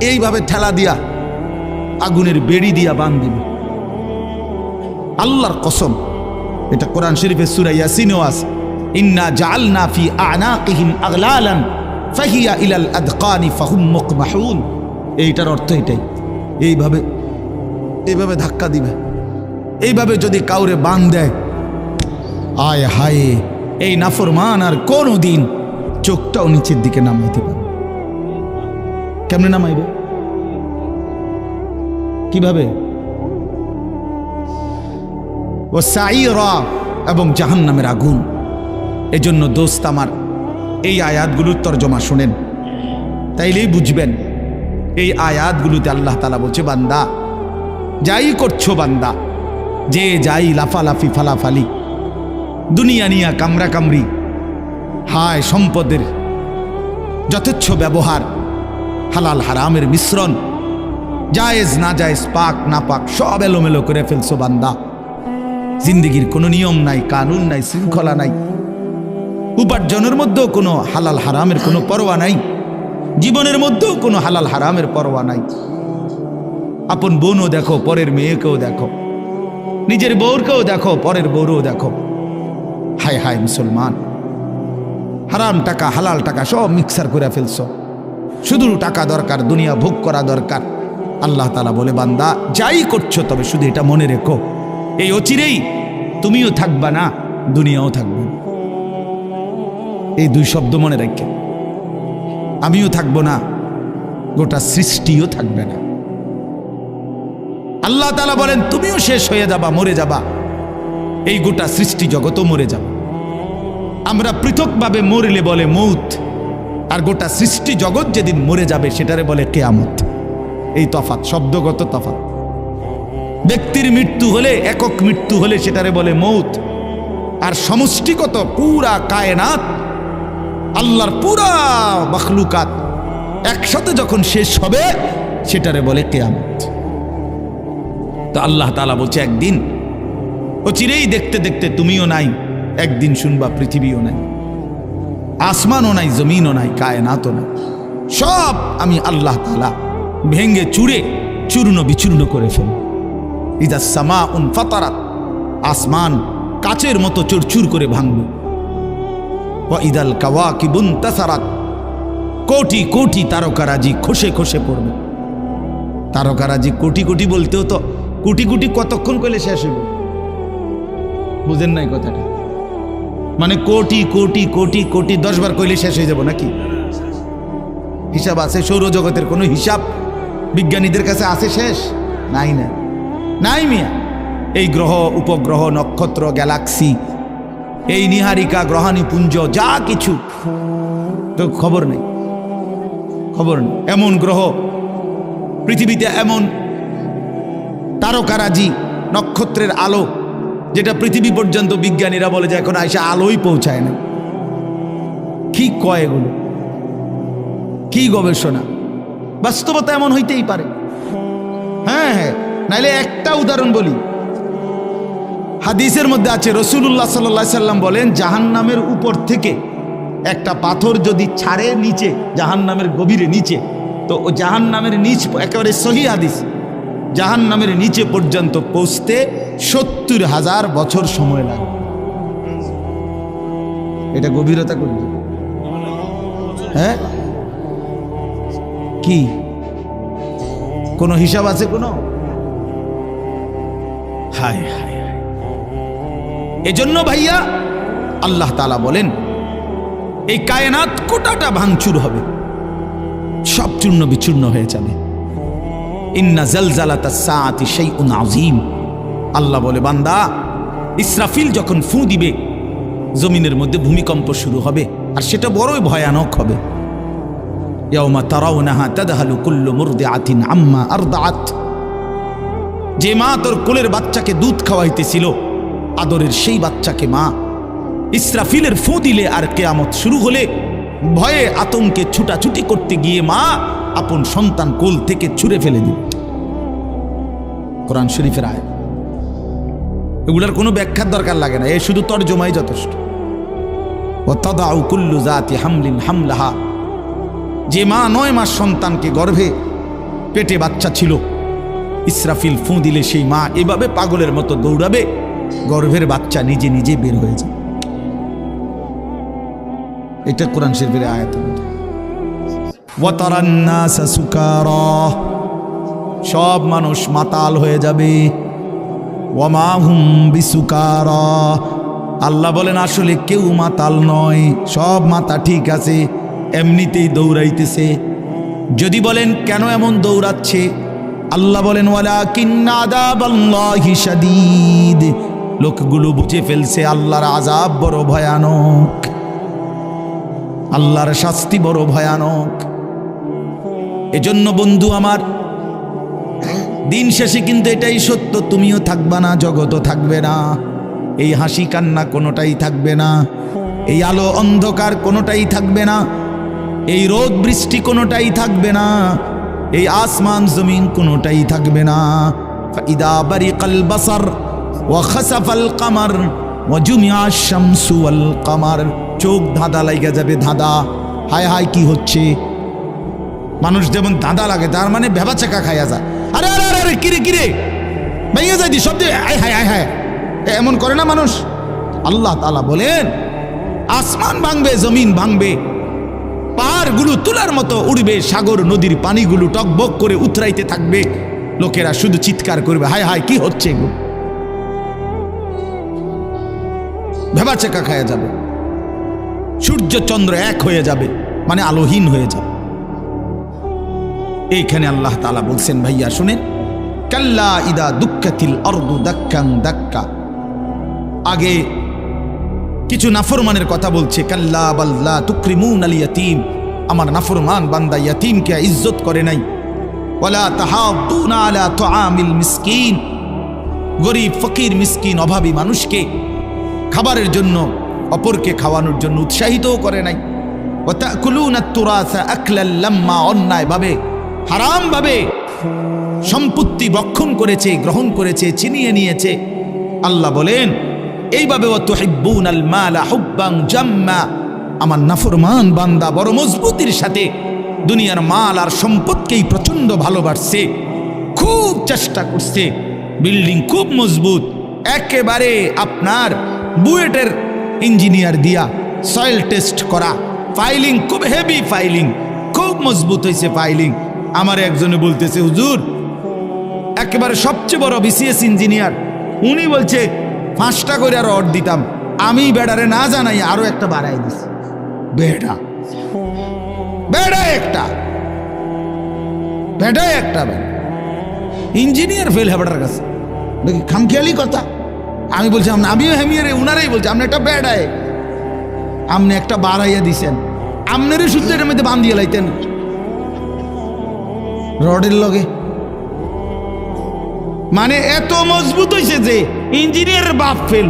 এইভাবে ঠেলা দিয়া আগুনের বেড়ি দিয়া বাঁধ দিবে। আল্লাহর কসম, এটা কোরআন শরীফের সূরা ইয়াসিনেও আছে, ইন্না জাআলনা ফি আ'নাকিহিম আগলালান ফাহিয়া ইলাল আদকানি ফাহুম মুকমাহুন। এইটার অর্থ এটাই, এইভাবে ধাক্কা দিবে। এইভাবে যদি কাউরে বাঁধ দেয়, আয় হায়, এই নাফরমান আর কোনদিন চোখটাও নিচের দিকে নামাইতে পারবে। কেমনে নামাইবে? কিভাবে? ও সাইরা, এবং জাহান্নামের আগুন। এজন্য দোস্ত আমার, এই আয়াতগুলোর তরজমা শুনেন, তাইলেই বুঝবেন। এই আয়াতগুলোতে আল্লাহ তাআলা বলছে, বান্দা যাই করছো, বান্দা যে যাই লাফালাফি ফালাফালি, দুনিয়া নিয়া কামরা কামরি, হায় সম্পদের যথেচ্ছ ব্যবহার, হালাল হারামের মিশ্রণ, জায়েজ না জায়েজ, পাক না পাক, সব এলোমেলো করে ফেলছো বান্দা। জিন্দিগির কোনো নিয়ম নাই, কানুন নাই, শৃঙ্খলা নাই, উপার্জনের মধ্যেও কোনো হালাল হারামের কোনো পরোয়া নাই, জীবনের মধ্যেও কোনো হালাল হারামের পরোয়া নাই। আপন বোনও দেখো, পরের মেয়েকেও দেখো, নিজের বউরকেও দেখো, পরের বউরও দেখো। হায় হায় মুসলমান, হারাম টাকা হালাল টাকা সব মিক্সার করে ফেলছো। শুধু টাকা দরকার, দুনিয়া ভোগ করা দরকার, আল্লাহ তাআলা বলে, বান্দা যাই করছো তবে শুধু এটা মনে রেখো, এই অচিরেই তুমিও থাকবা না, দুনিয়াও থাকবে না। এই দুই শব্দ মনে রাখে, আমিও থাকবো না, গোটা সৃষ্টিও থাকবে না। আল্লাহ তাআলা বলেন তুমিও শেষ হয়ে যাবা, মরে যাবা, এই গোটা সৃষ্টি জগতও মরে যাবে। আমরা পৃথকভাবে মরলে বলে মৌত, আর গোটা সৃষ্টি জগৎ যেদিন মরে যাবে সেটারে বলে কিয়ামত। এই তফাৎ, শব্দগত তফাৎ। ব্যক্তির মৃত্যু হলে, একক মৃত্যু হলে সেটারে বলে মৌত, আর সমষ্টিগত পুরা কায়নাত, আল্লাহর পুরা মখলুকাত একসাথে যখন শেষ হবে সেটারে বলে কিয়ামত। তো আল্লাহ তাআলা বলছে একদিন অচিরেই দেখতে দেখতে তুমিও নাই, একদিন শুনবা পৃথিবীও নাই, আসমানও নাই, জমিনও নাই, কায়নাতও নাই, সব আমি আল্লাহ তাআলা ভেঙ্গে চুরে চূর্ণ বিচূর্ণ করে ফেল। ইযা সামাউন ফাতারাত, আসমান কাচের মতো চুরচুর করে ভাঙবে। ওয়া ইদাল কাওয়াকিবুন তাসারাত, কোটি কোটি তারকারাজি খসে খসে পড়বে। তারকারাজি কোটি কোটি বলতেও তো কোটি কোটি কতক্ষণ করলে শেষ হইব, বুঝেন নাই কথাটা? মানে কোটি কোটি কোটি কোটি 10 বার কইলে শেষ হয়ে যাব নাকি? হিসাব আছে? সৌরজগতের কোনো হিসাব বিজ্ঞানীদের কাছে আছে শেষ? নাই, না নাই মিয়া। এই গ্রহ, উপগ্রহ, নক্ষত্র, গ্যালাক্সি, এই নিহারিকা, গ্রহাণুপুঞ্জ, যা কিছু তো খবর নেই, খবর নেই। এমন গ্রহ পৃথিবীতে, এমন তারকারাজি, নক্ষত্রের আলো, যেটা পৃথিবী পর্যন্ত বিজ্ঞানীরা বলে যে এখন আইসা আলোই পৌঁছায় না। কি কয় এগুলো? কি গবেষণা? বাস্তবতা এমন হইতেই পারে। হ্যাঁ হ্যাঁ, নাইলে একটা উদাহরণ বলি। হাদিসের মধ্যে আছে, রাসূলুল্লাহ সাল্লাল্লাহু আলাইহি সাল্লাম বলেন, জাহান্নামের উপর থেকে একটা পাথর যদি ছাড়ে নিচে, জাহান্নামের গভীরে নিচে, তো ও জাহান্নামের নিচ, একেবারে সহিহ হাদিস, জাহান্নামের নিচে পর্যন্ত পৌঁছতে 70,000 বছর সময় লাগে। এটা গভীরতা করবে? হ্যাঁ, কি কোনো হিসাব আছে? কোনো? হায় হায় হায়। এজন্য ভাইয়া আল্লাহ তাআলা বলেন এই কায়নাত কোটাটা ভাঙচুর হবে, সব চূর্ণ বিচূর্ণ হয়ে যাবে। ইন্না জালজালাতাস সাআতি শাইউন আযীম। আল্লাহ বলে, বান্দা ইসরাফিল যখন ফু দিবে, জমিনের মধ্যে ভূমিকম্প শুরু হবে, আর সেটা বড়ই ভয়ানক হবে। ইয়াউমা তারাউনাহা তাদহালু কুল্লু মুরদিআতিন আম্মা আরদাআত। যে মা তোর কোলের বাচ্চাকে দুধ খাওয়াইতেছিল, আদরের সেই বাচ্চাকে মা ইসরাফিলের ফু দিলে আর কিয়ামত শুরু হলে ভয়ে আতঙ্কে ছুটাছুটি করতে গিয়ে মা আপন সন্তান কোল থেকে ছুঁড়ে ফেলে দিল। কোরআন শরীফের আয়াত। এগুলার কোনো ব্যাখ্যার দরকার লাগে না, এ শুধু তর্জমাই যথেষ্ট। ওয়া তাদাউ কুল্লু যাতি হামলিন হামলাহা। যে মা 9 মাস সন্তানকে গর্ভে, পেটে বাচ্চা ছিল, ইসরাফিল ফু দিলে সেই মা এভাবে পাগলের মতো দৌড়াবে, গর্ভের বাচ্চা নিজে নিজে বের হয়ে যাবে। এটা কোরআন শরীফের আয়াত। ওয়া তারান নাসা সুকারা, সব মানুষ মাতাল হয়ে যাবে। ওয়া মা হুম বিসুকারা, আল্লাহ বলেন আসলে কেউ মাতাল নয়, সব মাথা ঠিক আছে, এমনিতেই দৌড়াইতেছে। যদি বলেন কেন এমন দৌড়াচ্ছে, আল্লাহ বলেন ওয়ালাকিন্না আযাবাল্লাহি শাদীদ, লোকগুলো বুঝে ফেলছে আল্লাহর আযাব বড় ভয়ানক, আল্লাহর শাস্তি বড় ভয়ানক। এজন্য বন্ধু আমার, দিন শেষে কিন্তু এটাই সত্য, তুমিও থাকবা না, জগতও থাকবে না, এই হাসি কান্না কোনোটাই থাকবে না, এই আলো অন্ধকার কোনোটাই থাকবে না, এই রোদ বৃষ্টি কোনোটাই থাকবে না, এই আসমান জমিন কোনোটাই থাকবে না। ফাইদা বারিকাল বাসার ওয়া খাসাফাল কামার ওয়া জুমিআশ শামসু ওয়াল কামার, চোখ ধাঁধা লাগা যাবে, ধাঁধা। হায় হায় কি হচ্ছে? মানুষ যেমন ধাঁধা লাগে, তার মানে ভেবাচাকা খাইয়া যায়। আরে আরে আরে কিরে কিরে ভেঙে যায়, শব্দ আয় হায় আয় হায়, এমন করে না মানুষ? আল্লাহ তাআলা বলেন আসমান ভাঙবে, জমিন ভাঙবে, পাহাড়গুলো তুলার মতো উড়বে, সাগর নদীর পানিগুলো টকবক করে উতরাইতে থাকবে, লোকেরা শুধু চিৎকার করবে, হায় হায় কি হচ্ছে এগুলো। ভেবাচেকা খায়া যাবে, সূর্য চন্দ্র এক হয়ে যাবে, মানে আলোহীন হয়ে যাবে। এইখানে আল্লাহ তাআলা বলছেন, ভাইয়া শুনেন, কাল্লা ইদা দুক্কাতিল আরদু দাক্কান দাক্কা। আগে কিছু নাফরমানের কথা বলছে, কাল্লা বাল্লা তুকরিমুনাল ইয়াতীম, আমার নাফরমান বান্দা ইয়াতীমকে ইজ্জত করে নাই। ওয়ালা তাহাদ্দুনা আলা তুআমিল মিসকিন, গরীব ফকির মিসকিন অভাবী মানুষকে খাবারের জন্য, অপরকে খাওয়ানোর জন্য উৎসাহিতও করে নাই। ওয়া তাকুলুনাত তুরাসা আকলাল লাম্মা, অন্যায়ভাবে হারামভাবে সম্পত্তি ভক্ষণ করেছে, গ্রহণ করেছে, ছিনিয়ে নিয়েছে। আল্লাহ বলেন এইভাবে, ওয়া তুহিব্বুনাল মালা হুব্বান জাম্মা, আমার নাফরমান বান্দা বড় মজবুতির সাথে দুনিয়ার মাল আর সম্পদকেই প্রচন্ড ভালোবাসছে, খুব চেষ্টা করছে, বিল্ডিং খুব মজবুত, একেবারে আপনার বুয়েটের ইঞ্জিনিয়ার দিয়া সয়েল টেস্ট করা, ফাইলিং খুব হেভি, ফাইলিং খুব মজবুত হয়েছে ফাইলিং। আমার একজনে বলতেছে, হুজুর একেবারে সবচেয়ে বড় বিসিএস ইঞ্জিনিয়ার, উনি বলছে 5টা করে আর অর্ড দিতাম, আমি বেড়ারে না জানাই আরো একটা বাড়াই দিছি। বেড়া একটা ইঞ্জিনিয়ার ফেল হেবাটার কাছে দেখি খামখেয়ালি কথা। আমি বলছি আমিও হেমিয়ারে, উনারাই বলছে আপনি একটা বেড়ায়, আপনি একটা বাড়াইয়া দিছেন, আপনারই সূত্রের মধ্যে বান্ধিয়ে লাইতেন রডের লগে। মানে এত মজবুত হয়েছে যে ইঞ্জিনিয়ারের বাপ ফেল।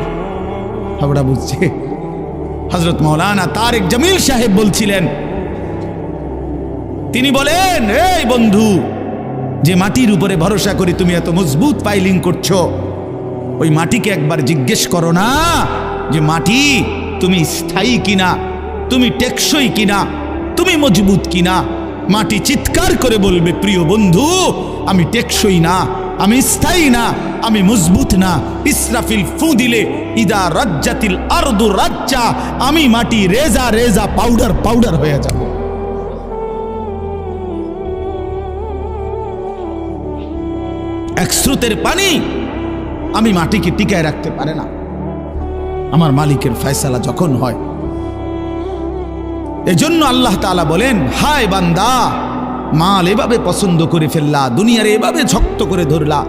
হাবড়া বুঝছে। হযরত মাওলানা তারেক জামিল সাহেব বলছিলেন, তিনি বলেন, এই বন্ধু, যে মাটির উপরে ভরসা করে তুমি এত মজবুত ফাইলিং করছো, ওই মাটিকে একবার জিজ্ঞেস করো না যে মাটি তুমি স্থায়ী কিনা, তুমি টেকসই কিনা, তুমি মজবুত কিনা। মাটি চিৎকার করে বলবে, প্রিয় বন্ধু আমি টেকসই না, আমি স্থায়ী না, আমি মজবুত না। ইসরাফিল ফু দিলে ইদা রাজ্জাতিল আরদু রাজ্জা, আমি মাটি রেজা রেজা পাউডার পাউডার হয়ে যাব। এক স্রোতের পানি আমি মাটিকে টিকায় রাখতে পারে না। আমার মালিকের ফয়সালা যখন হয়, এজন্য আল্লাহ তাআলা বলেন, হায় বান্দা, মাল এভাবে পছন্দ করে ফেললা, দুনিয়ার এভাবে শক্ত করে ধরলা।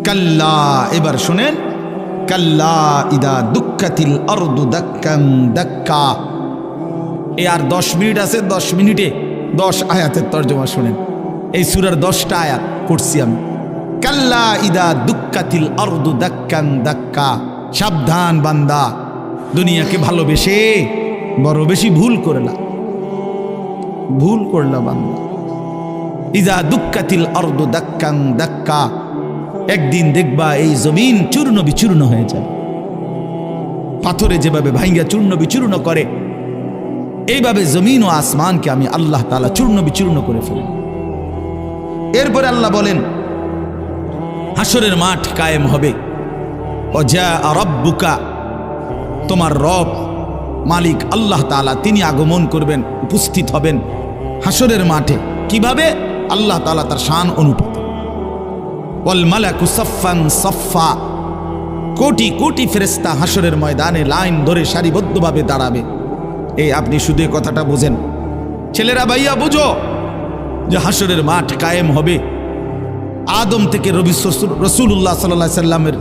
কাল্লা, এবার শুনেন, কাল্লা ইদা দুক্কাতিল আরদু দাক্কান দাক্কা। আর 10 মিনিট আছে, 10 মিনিটে 10 আয়াতের তর্জমা শুনেন। এই সূরার 10টা আয়াত পড়ছি আমি। কাল্লা ইদা দুক্কাতিল আরদু দাক্কান দাক্কা, সাবধান বান্দা, দুনিয়াকে ভালোবেসে বড় বেশি ভুল করলা বান্দা। ইদা দুক্কাতিল আরদু দাক্কান দাক্কা, একদিন দেখবা এই জমিন চূর্ণ বিচূর্ণ হয়ে যাবে। পাথরে যেভাবে ভাঙ্গা চূর্ণ বিচূর্ণ করে, এইভাবে জমিন ও আসমানকে আমি আল্লাহ তাআলা চূর্ণ বিচূর্ণ করে ফেলব। এরপরে আল্লাহ বলেন, হাসরের মাঠ কায়েম হবে। ওয়া রাব্বুকা, তোমার রব মালিক আল্লাহ তাআলা তিনি আগমন করবেন, উপস্থিত হবেন হাসরের মাঠে। কিভাবে? আল্লাহ তাআলা তার শান অনুপাতে। ওয়াল মালাকু সাফফান সাফফা, কোটি কোটি ফেরেশতা হাসরের ময়দানে লাইন ধরে সারিবদ্ধভাবে দাঁড়াবে। এই আপনি শুধু এই কথাটা বোঝেন, ছেলেরা ভাইয়া বুঝো যে হাসরের মাঠ কায়েম হবে। আদম থেকে রাসূলুল্লাহ সাল্লাল্লাহু আলাইহি সাল্লামের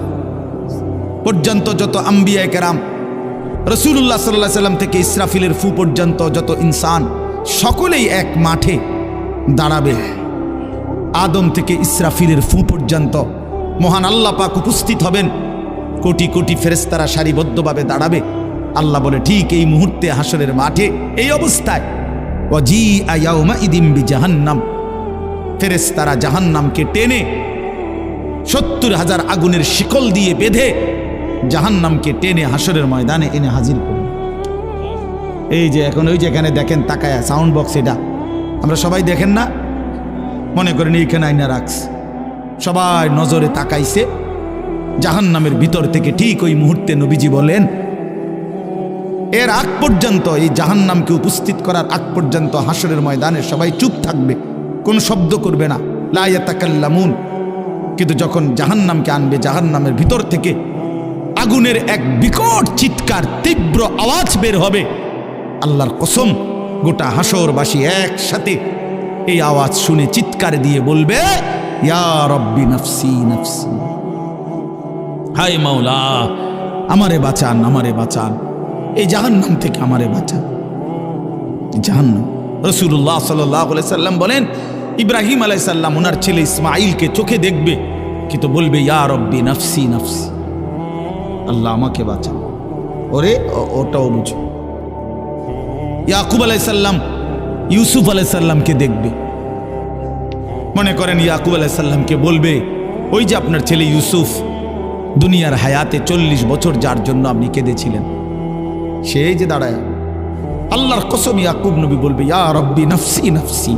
পর্যন্ত যত আম্বিয়া কেরাম, রাসূলুল্লাহ সাল্লাল্লাহু আলাইহি সাল্লাম থেকে ইসরাফিলের ফু পর্যন্ত যত ইনসান, সকলেই এক মাঠে দাঁড়াবে। আদম থেকে ইসরাফিলের ফু পর্যন্ত মহান আল্লাহ পাক উপস্থিত হবেন, কোটি কোটি ফেরেশতারা সারিবদ্ধভাবে দাঁড়াবে। আল্লাহ বলে, ঠিক এই মুহূর্তে হাসরের মাঠে এই অবস্থায় ওয়াজিআ ইয়াউমাইদিন বিজাহান্নাম, ফেরেশতারা জাহান্নামকে টেনে 70,000 আগুনের শিকল দিয়ে বেঁধে জাহান্নামকে টেনে হাসরের ময়দানে এনে হাজির করবে। এই যে এখন ওই যেখানে দেখেন তাকায়া সাউন্ড বক্স, এটা আমরা সবাই দেখেন না, মনে করেন এইখানে আইনা রাখছে, সবাই নজরে তাকাইছে জাহান্নামের ভিতর থেকে। ঠিক ওই মুহূর্তে নবীজি বলেন, এর আগ পর্যন্ত, এই জাহান্নামকে উপস্থিত করার আগ পর্যন্ত হাসরের ময়দানে সবাই চুপ থাকবে, কোনো শব্দ করবে না, লা ইয়াতাকাল্লামুন। কিন্তু যখন জাহান্নামকে আনবে, জাহান্নামের ভিতর থেকে আগুনের এক বিকট চিৎকার, তীব্র আওয়াজ বের হবে। আল্লাহর কসম, গোটা হাসরবাসী একসাথে এই আওয়াজ শুনে চিৎকার দিয়ে বলবে, ইয়া রব্বি নফসি নফসি, হায় মাওলা আমারে বাঁচান, আমারে বাঁচান, এই জাহান্নাম থেকে আমারে বাঁচান। জাহান্নাম, রাসূলুল্লাহ সাল্লাল্লাহু আলাইহি সাল্লাম বলেন, ইব্রাহিম আলাইহিস সালাম ওনার ছেলে ইসমাঈলকে চোখে দেখবে, কিন্তু বলবে ইয়া রব্বি নফসি নফসি, আল্লাহ আমাকে বাঁচান। ওরে ওটাও বুঝো। ইয়াকুব আলাইহিস সালাম ইউসুফ আলাইহিস সালামকে দেখবে, মনে করেন ইয়াকুব আলাইহিস সালামকে বলবে, ওই যে আপনার ছেলে ইউসুফ দুনিয়ার হায়াতে 40 বছর যার জন্য আপনি কেঁদেছিলেন, সেই যে দাঁড়ায়। আল্লাহর কসম, ইয়াকুব নবী বলবে ইয়া রব্বি নফসি নফসি,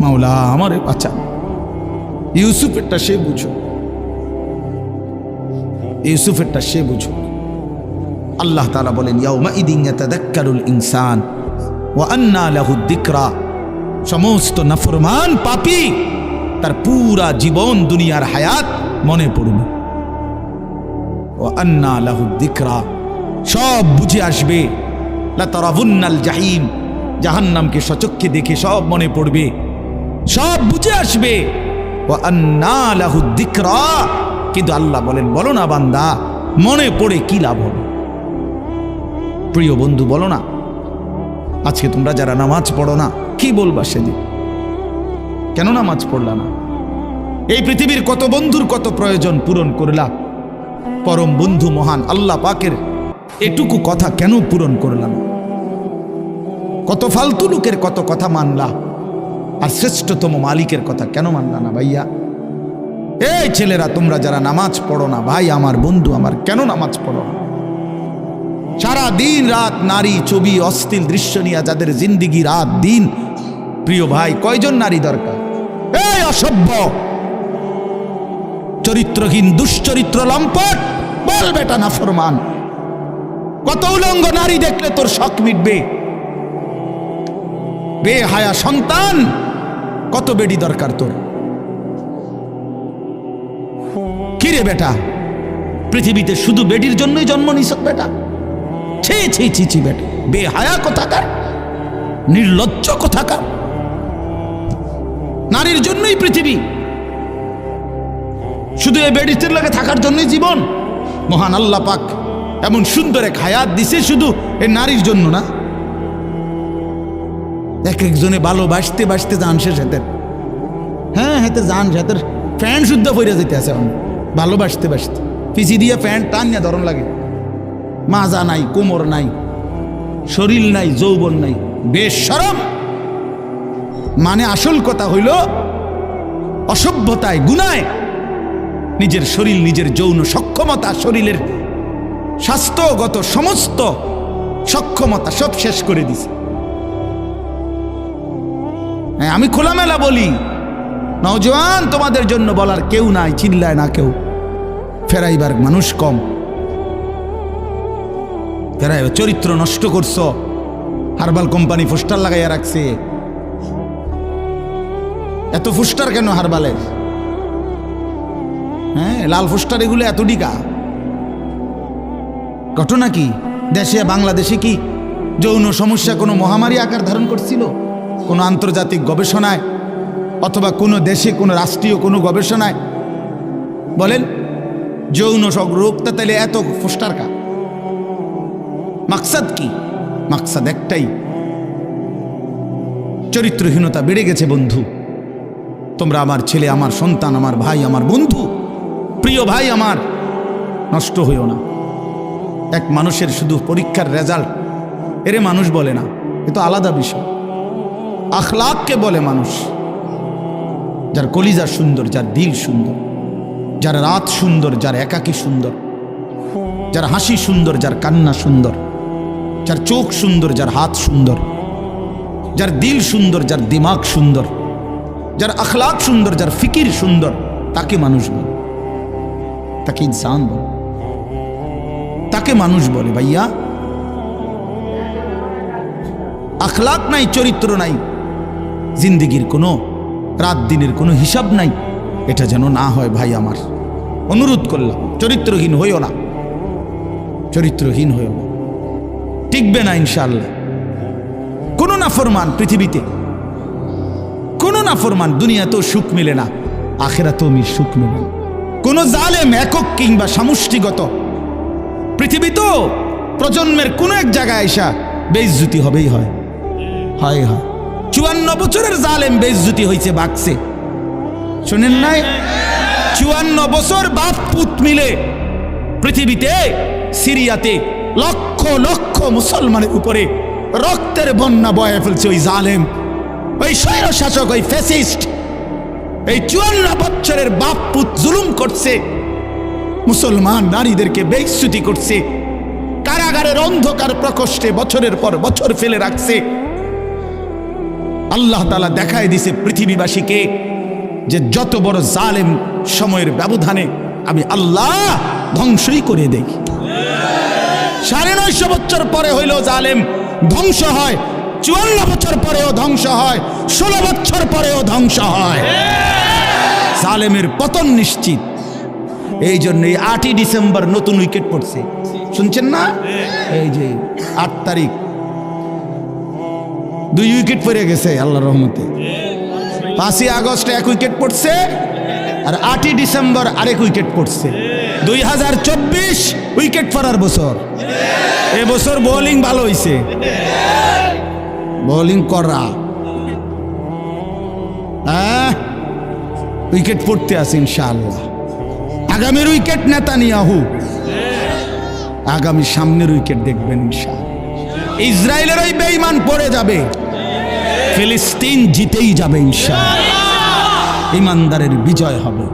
মাওলা আমারে বাঁচান। ইউসুফেরটা সে বুঝো, ইউসুফেরটা সে বুঝো। আল্লাহ তাআলা বলেন, ইয়াউমা ইদিন ইয়াতাযাক্কারুল ইনসান ওয়া আন্না লাহুদ যিকরা, সমস্ত নাফরমান পাপী তার পুরা জীবন দুনিয়ার হায়াত মনে পড়বে। ওয়া আন্না লাহুদ যিকরা, সব বুঝে আসবে। লাতারাবুন্নাল জাহিম, জাহান্নামকে সচক্ষে দেখে সব মনে পড়বে, সব বুঝে আসবে। ওয়া আন্না লাহুদ যিকরা, কিন্তু আল্লাহ বলেন, বলো না বান্দা, মনে পড়ে কি লাভ হবে? প্রিয় বন্ধু, বলো না, আজকে তোমরা যারা নামাজ পড়ো না, কি বলবা সেদিন? কেন নামাজ পড়লা না? এই পৃথিবীর কত বন্ধুর কত প্রয়োজন পূরণ করলা, পরম বন্ধু মহান আল্লাহ পাকের এটুকু কথা কেন পূরণ করলা না? কত ফালতু লোকের কত কথা মানলা, আর শ্রেষ্ঠতম মালিকের কথা কেন মানলা না? ভাইয়া, এই ছেলেরা, তোমরা যারা নামাজ পড়ো না, ভাই আমার, বন্ধু আমার, কেন নামাজ পড়ো না? সারা দিন রাত নারী ছবি অশ্লীল দৃশ্য নিয়ে যাদের জিন্দিগি রাত দিন, প্রিয় ভাই, কয়জন নারী দরকার? এই অসভ্য চরিত্রহীন দুশ্চরিত্র লম্পট, বল বেটা নাফরমান, কত উলঙ্গ নারী দেখলে তোর শখ মিটবে? বেহায়া সন্তান, কত বেডি দরকার তোর? কিরে বেটা, পৃথিবীতে শুধু বেডির জন্যই জন্ম নিছ বেটা? ছি ছি ছি ছি বেটা, বেহায়া কোথাকার, নির্লজ্জ কোথাকার। নারীর জন্যই পৃথিবী, শুধু এই বেডিতে লাগে থাকার জন্যই জীবন। মহান আল্লাহ পাক এমন সুন্দর এক হায়াত দিছে শুধু এই নারীর জন্য না। এক একজনে ভালোবাসতে বাসতে জান শেষ হাতের, হ্যাঁ হাতে জান হাতের প্যান্ট শুদ্ধ পইরা যেতে আছে এখন, ভালোবাসতে বাসতে পিছি দিয়ে প্যান্ট টান নিয়ে ধরন লাগে। মাজা নাই, কোমর নাই, শরীর নাই, যৌবন নাই, বেশরম। মানে আসল কথা হইল অসভ্যতায়, গুনায় নিজের শরীর, নিজের যৌন সক্ষমতা, শরীরের স্বাস্থ্যগত সমস্ত সক্ষমতা সব শেষ করে দিছে। আমি খোলামেলা বলি, নওজোয়ান, তোমাদের জন্য বলার কেউ নাই, চিল্লায় না কেউ, ফেরাইবার মানুষ কম। ফেরাইবার চরিত্র নষ্ট করছো, হারবাল কোম্পানি পোস্টার লাগাইয়া রাখছে। এত পোস্টার কেন হারবালের? হ্যাঁ, লাল পোস্টার এগুলো এত ডিকা। ঘটনা কি? দেশে বাংলাদেশে কি যৌন সমস্যা কোনো মহামারী আকার ধারণ করছিল? কোনো আন্তর্জাতিক গবেষণায় অথবা কোনো দেশে কোনো রাষ্ট্রীয় কোনো গবেষণায় বলেন যৌন রোগটা তাহলে এত পোস্টার কা? মাকসাদ কি? মাকসাদ একটাই, চরিত্রহীনতা বেড়ে গেছে বন্ধু। তোমরা আমার ছেলে, আমার সন্তান, আমার ভাই, আমার বন্ধু, প্রিয় ভাই আমার, নষ্ট হইও না। এক মানুষের শুধু পরীক্ষার রেজাল্ট এরে মানুষ বলে না, এ তো আলাদা বিষয়। আখলাককে বলে মানুষ। যার কলিজা সুন্দর, যার দিল সুন্দর, যার রাত সুন্দর, যার একাকী সুন্দর, যার হাসি সুন্দর, যার কান্না সুন্দর, যার চোখ সুন্দর, যার হাত সুন্দর, যার দিল সুন্দর, যার দিমাগ সুন্দর, যার আখলাক সুন্দর, যার ফিকির সুন্দর, তাকে মানুষ বলে, তাকে ইনসান বলে, তাকে মানুষ বলে। ভাইয়া, আখলাক নাই, চরিত্র নাই, জিন্দেগির কোনো রাত দিনের কোনো হিসাব নাই। এটা যেন না হয় ভাই আমার, অনুরোধ করলাম। চরিত্রহীন হইও না, চরিত্রহীন হইও না, টিকবে না ইনশাআল্লাহ। কোনো নাফরমান পৃথিবীতে, কোনো নাফরমান দুনিয়াতেও সুখ মিলে না, আখিরাতেও সুখ মিলে না। কোনো জালেম একক কিংবা সমষ্টিগত পৃথিবীতেও প্রজন্মের কোনো এক জায়গায় আইসা বেইজ্জতি হবেই হয়। 54 বছরের জালেম বেইজ্জতি হয়েছে বাকসে, শোনেন নাই? 54 বছর বাপ পুত মিলে পৃথিবীতে সিরিয়াতে লক্ষ লক্ষ মুসলমানের উপরে রক্তের বন্যা বয়ে ফেলছে ওই জালেম, ওই স্বৈর শাসক, ওই ফ্যাসিস্ট। এই 54 বছরের বাপ পুত জুলুম করছে, মুসলমান নারীদেরকে বেইজ্জতি করছে, কারাগারের অন্ধকার প্রকোষ্ঠে বছরের পর বছর ফেলে রাখছে। আল্লাহ তাআলা দেখায় দিছে পৃথিবীবাসীকে যে যত বড় জালেম সময়ের ব্যবধানে আমি আল্লাহ ধ্বংসই করে দেই। 950 বছর পরে হইল জালেম ধ্বংস হয়, 54 বছর পরেও ধ্বংস হয়, 16 বছর পরেও ধ্বংস হয়। জালেমের পতন নিশ্চিত। এই জন্য 8ই ডিসেম্বর নতুন উইকেট পড়ছে, শুনছেন না? এই যে 8 তারিখ 2 উইকেট পড়ে গেছে আল্লাহর রহমতে। 5ই আগস্ট 1 উইকেট পড়ছে, আর 8ই ডিসেম্বর আরেক উইকেট পড়ছে। 2024 উইকেট পড়ার বছর। এবছর বোলিং ভালো হয়েছে, বোলিং করা, উইকেট পড়তে আছে ইনশাআল্লাহ। আগামীর উইকেট নেতানিয়াহু, আগামী সামনের উইকেট দেখবেন ইনশাআল্লাহ। ইসরায়েলের ওই বেঈমান পড়ে যাবে, ফিলিস্তিন জিতেই যাবে ইনশাআল্লাহ। ইমানদারের বিজয় হবে।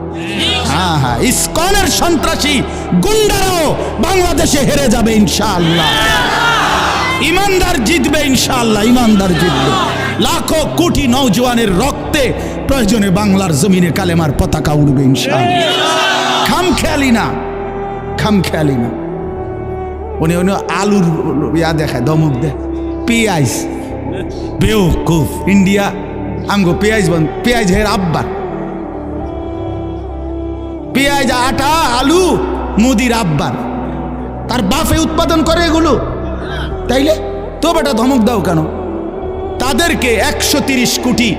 হ্যাঁ, ইসকনের সন্ত্রাসী গুন্ডারাও বাংলাদেশে হেরে যাবে ইনশাআল্লাহ। ইমানদার জিতবে ইনশাআল্লাহ, ইমানদার জিতবে। লাখো কোটি নওজোয়ানের রক্তে প্রয়োজনে বাংলার জমিনে কালেমার পতাকা উড়বে ইনশাআল্লাহ। খামখেয়ালি না, খামখেয়ালি না। উনি আলুর ইয়া দেখায়, দমক দেয়, পেঁয়াজ বেওকুফ। ইন্ডিয়া আমগো পেঁয়াজ বন্ধ, পেঁয়াজ হের আব্বার, পেঁয়াজ আটা আলু মুদির আব্বার, তার বাপে উৎপাদন করে এগুলো। তাইলে তো বেটা ধমক দাও কেন? তাদেরকে 130 কোটি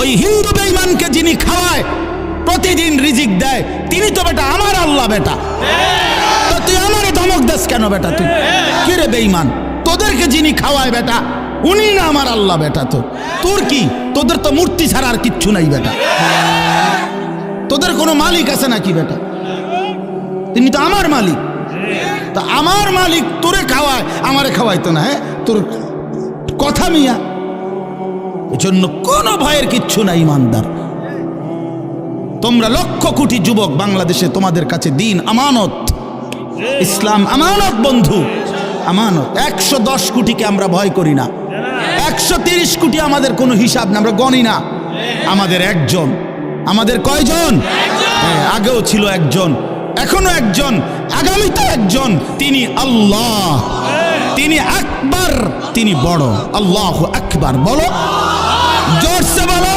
ওই হিন্দু বেঈমানকে যিনি খাওয়ায়, প্রতিদিন রিজিক দেয়, তিনি তো বেটা আমার আল্লাহ বেটা। তো তুই আমারে ধমক দেস কেন বেটা? তুই কি রে বেঈমান? তোদেরকে যিনি খাওয়ায় বেটা, উনি না আমার আল্লাহ বেটা। তো তোর কি? তোদের তো মূর্তি ছাড়া আর কিচ্ছু নাই বেটা। তোদের কোনো মালিক আছে নাকি বেটা? তিনি তো আমার মালিক। তা আমার মালিক তোরে খাওয়ায়, আমারে খাওয়াইতো না। হ্যাঁ, তোর কথা মিয়া। এজন্য কোনো ভয়ের কিচ্ছু নাই ইমানদার। তোমরা লক্ষ কোটি যুবক বাংলাদেশে, তোমাদের কাছে দিন আমানত, ইসলাম আমানত বন্ধু, আমানত। 110 কোটিকে আমরা ভয় করি না, 130 কোটি আমাদের কোনো হিসাব না, আমরা গণি না। আমাদের একজন, আমাদের কয়জন? আগেও ছিল একজন, এখনো একজন, আগামীতে একজন। তিনি আল্লাহ, তিনি আকবার, তিনি বড়। আল্লাহু আকবার বলো, জোরসে বলো,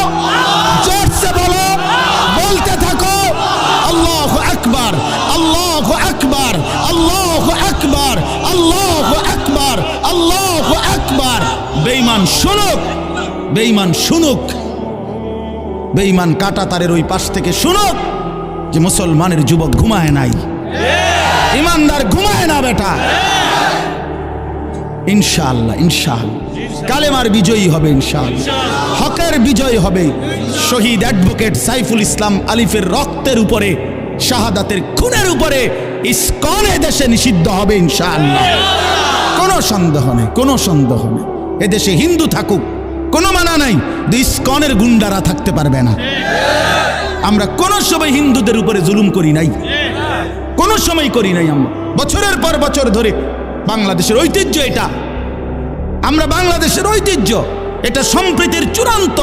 জোরসে বলো, বলতে থাকো আল্লাহু আকবার, আল্লাহু আকবার, আল্লাহু আকবার, আল্লাহু আকবার, আল্লাহু আকবার। বেঈমান শুনুক, বেঈমান শুনুক, বেঈমান কাঁটাতারের ওই পাশ থেকে শুনুক যে মুসলমানের যুবক ঘুমায় নাই, ইমানদার ঘুমায় না বেটা। ইনশাআল্লাহ, ইনশাআল্লাহ কালেমার বিজয়ী হবে, ইনশাআল্লাহ হকের বিজয় হবে। শহীদ অ্যাডভোকেট সাইফুল ইসলাম আলিফের রক্তের উপরে, শাহাদাতের খুনের উপরে ইসকন দেশে নিষিদ্ধ হবে ইনশাআল্লাহ। কোনো সন্দেহ নেই, কোনো সন্দেহ নেই। এদেশে হিন্দু থাকুক, কোনো মানা নাই, ইসকনের গুন্ডারা থাকতে পারবে না। আমরা কোনো সময় হিন্দুদের উপরে জুলুম করি নাই, কোনো সময় করি নাই। আমরা বছরের পর বছর ধরে বাংলাদেশের ঐতিহ্য এটা, আমরা বাংলাদেশের ঐতিহ্য, এটা সম্প্রীতির চূড়ান্ত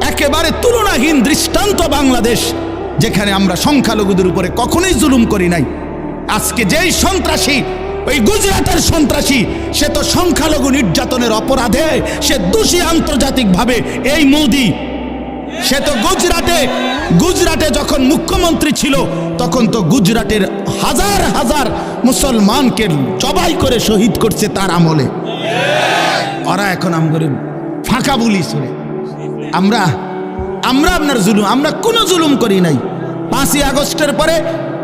একেবারে তুলনাহীন দৃষ্টান্ত বাংলাদেশ, যেখানে আমরা সংখ্যালঘুদের উপরে কখনোই জুলুম করি নাই। আজকে যেই সন্ত্রাসী ওই গুজরাটের সন্ত্রাসী, সে তো সংখ্যালঘু নির্যাতনের অপরাধে সে দোষী আন্তর্জাতিকভাবে। এই মোদি, সে তো গুজরাটে যখন মুখ্যমন্ত্রী ছিল তখন তো গুজরাটের হাজার হাজার মুসলমানকে জবাই করে শহীদ করছে তার আমলে। ওরা এখন আমগরে ফাঁকা বলি শুনে আমরা আপনার জুলুম, আমরা কোনো জুলুম করি নাই। 5ই আগস্টের পরে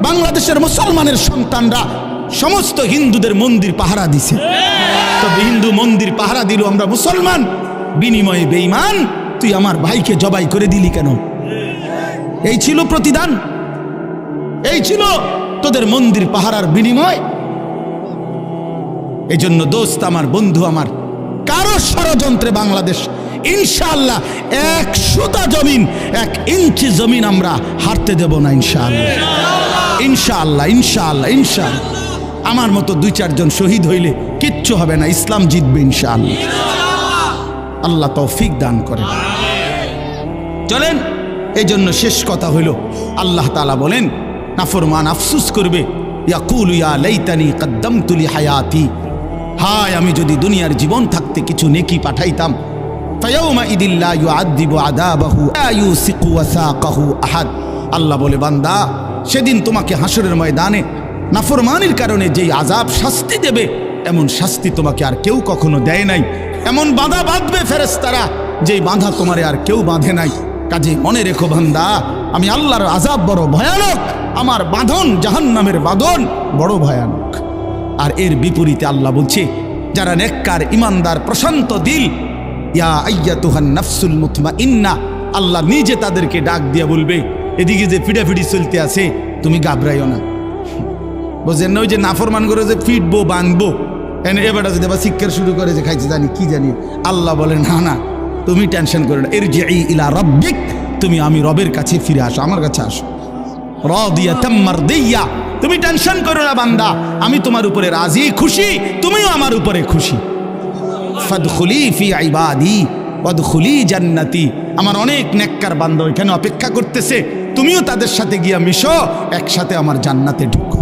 বাংলাদেশের মুসলমানের সন্তানরা সমস্ত হিন্দুদের মন্দির পাহারা দিছে। তবে হিন্দু মন্দির পাহারা দিল, আমরা মুসলমান, বিনিময়ে বেঈমান তুই আমার ভাইকে জবাই করে দিলি কেন? এই ছিল প্রতিদান, এই ছিল তোদের মন্দির পাহারার বিনিময়। এই জন্য দোস্ত আমার, বন্ধু আমার, কারো ষড়যন্ত্রে বাংলাদেশ ইনশাআল্লাহ 1 সুতা জমিন, 1 ইঞ্চি জমিন আমরা হারতে দেব না ইনশাআল্লাহ। ইনশাআল্লাহ ইনশাআল্লাহ ইনশাআল্লাহ। আমার মতো 2-4 জন শহীদ হইলে কিচ্ছু হবে না, ইসলাম জিতবে ইনশাআল্লাহ। আল্লাহ তৌফিক দান করেন। চলেন, এই জন্য শেষ কথা হইল, আল্লাহ তাআলা বলেন নাফরমান আফসোস করবে, ইয়াকুলু ইয়া লাইতানি কদ্দামতু লি হায়াতি, হায় আমি যদি দুনিয়ার জীবন থাকতে কিছু নেকি পাঠাইতাম। ফায়াউমা ইদিল লা ইউআযিবু আযাবাহু লা ইউসিকু ওয়াসাকাহু আহাদ। আল্লাহ বলে, বান্দা সেদিন তোমাকে হাসরের ময়দানে নাফরমানির কারণে যেই আযাব শাস্তি দেবে, এমন শাস্তি তোমাকে আর কেউ কখনো দেয় নাই। এমন বাঁধা বাঁধবে ফেরেশতারা যেই বাঁধা তোমারে আর কেউ বাঁধে নাই। কাজে মনে রেখো বান্দা, আমি আল্লাহর আযাব বড় ভয়ানক, আমার বাঁধন জাহান্নামের বাঁধন বড় ভয়ানক। আর এর বিপরীতে আল্লাহ বলছে, যারা নেককার ইমানদার প্রশান্ত দিল, ইয়া আইয়াতুহান নাফসুল মুতমাইন্না, আল্লাহ নিজে তাদেরকে ডাক দিয়া বলবে, এদিকে যে ফিডাফিডি চলতে আছে তুমি ঘাবড়াইও না। বুঝেন না, ওই যে নাফরমান করে যে ফিটবো বাঁধবো, এবারটা যদি আবার শিক্ষার শুরু করে যে খাইছে জানি কি জানি, আল্লাহ বলে না না তুমি টেনশন করো না, ইরজিই ইলা রাব্বিক, তুমি আমি রবের কাছে ফিরে আসো, আমার কাছে আসো। রাদিয়াতাম মারদিয়া, তুমি টেনশন করো না বান্দা, আমি তোমার উপরে রাজি খুশি, তুমিও আমার উপরে খুশি। ফাদখুলি ফি ইবাদি ওয়াদখুলি জান্নাতি, আমার অনেক নেককার বান্দা এখানে অপেক্ষা করতেছে, তুমিও তাদের সাথে গিয়া মিশো, একসাথে আমার জান্নাতে ঢুকো।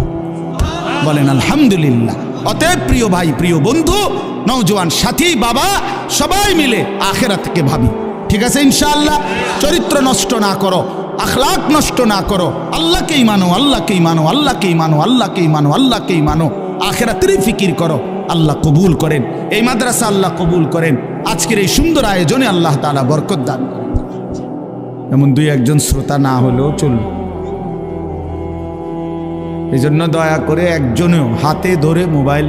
বলেন আলহামদুলিল্লাহ। অতএব প্রিয় ভাই, প্রিয় বন্ধু, নওজোয়ান সাথী, বাবা, সবাই মিলে আখিরাতকে ভাবি, ঠিক আছে ইনশাআল্লাহ। চরিত্র নষ্ট না করো, আখলাক নষ্ট না করো, আল্লাহকেই মানো, আল্লাহকেই মানো, আল্লাহকেই মানো, আল্লাহকেই মানো, আল্লাহকেই মানো, আখিরাতের ফিকির করো। আল্লাহ কবুল করেন এই মাদ্রাসা, আল্লাহ কবুল করেন আজকের এই সুন্দর আয়োজনে, আল্লাহ তাআলা বরকত দান করেন। এমন 2-1 জন শ্রোতা না হলেও চলবে, এই জন্য দয়া করে একজনেও হাতে ধরে মোবাইল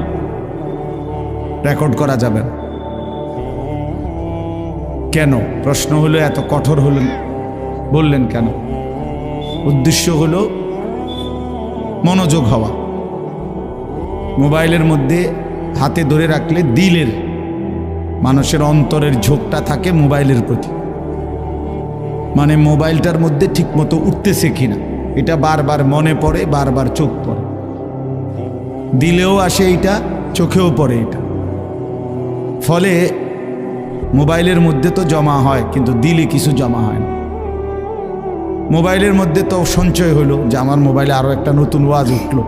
রেকর্ড করা যাবে না। কেন? প্রশ্ন হলো এত কঠোর হলেন বললেন কেন? উদ্দেশ্য হলো মনোযোগ হওয়া। মোবাইলের মধ্যে হাতে ধরে রাখলে দিলের, মানুষের অন্তরের ঝোঁকটা থাকে মোবাইলের প্রতি, মানে মোবাইলটার মধ্যে ঠিকমতো উঠতেছে কিনা এটা বারবার মনে পড়ে, বারবার চোখ পড়ে, দিলেও আসে এটা, চোখেও পড়ে এটা। ফলে মোবাইলের মধ্যে তো জমা হয় কিন্তু দিলে কিছু জমা হয় না। মোবাইলের মধ্যে তো সঞ্চয় হলো যে আমার মোবাইলে আরও একটা নতুন ওয়াজ উঠলো,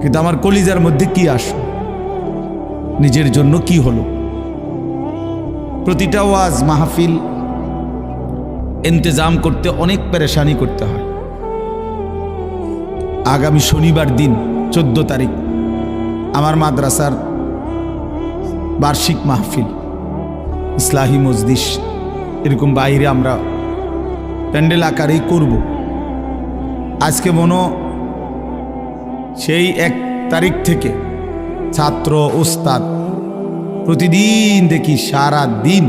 কিন্তু আমার কলিজার মধ্যে কি আসলো, নিজের জন্য কি হলো। প্রতিটা ওয়াজ মাহফিল ইন্তজাম করতে অনেক পেরেশানি করতে হয়। আগামী শনিবার দিন 14 তারিখ আমার মাদ্রাসার বার্ষিক মাহফিল, ইসলাহি মজলিস, এরকম বাইরে আমরা প্যান্ডেল আকারেই করব। আজকে মনো সেই 1 তারিখ থেকে ছাত্র ওস্তাদ প্রতিদিন দেখি সারা দিন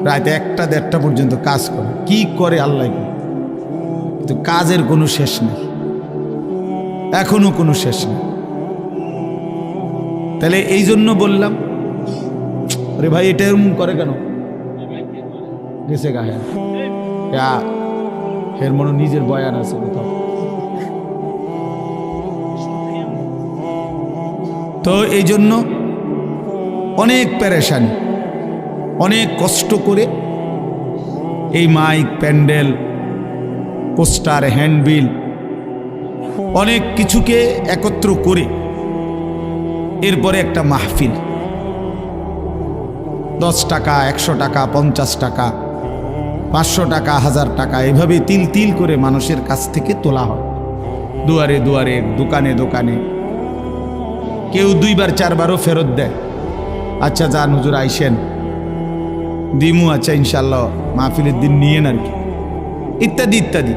রাত 1টা-1:30 পর্যন্ত কাজ করে। কি করে আল্লাহ, কিন্তু কাজের কোনো শেষ নেই, এখনো কোনো শেষ নেই। তাহলে এই জন্য বললাম, আরে ভাই এটা এরকম করে কেন গেছে গায়ে, এর মনে নিজের বয়ান আছে কোথাও। তো এই জন্য অনেক পেরেশানি, অনেক কষ্ট করে এই মাইক, প্যান্ডেল, পোস্টার, হ্যান্ডবিল অনেক কিছুকে একত্র করে এরপরে একটা মাহফিল, 10 টাকা, 100 টাকা, 50 টাকা, 500 টাকা, 1000 টাকা, এভাবে তিল তিল করে মানুষের কাছ থেকে তোলা হয়। দুয়ারে দুয়ারে, দোকানে দোকানে, কেউ 2বার 4বারও ফেরত দেয়। আচ্ছা যান হুজুর আইসেন, দিমু, আচ্ছা ইনশাল্লাহ মাহফিলের দিন নিয়েন আর কি, ইত্যাদি ইত্যাদি।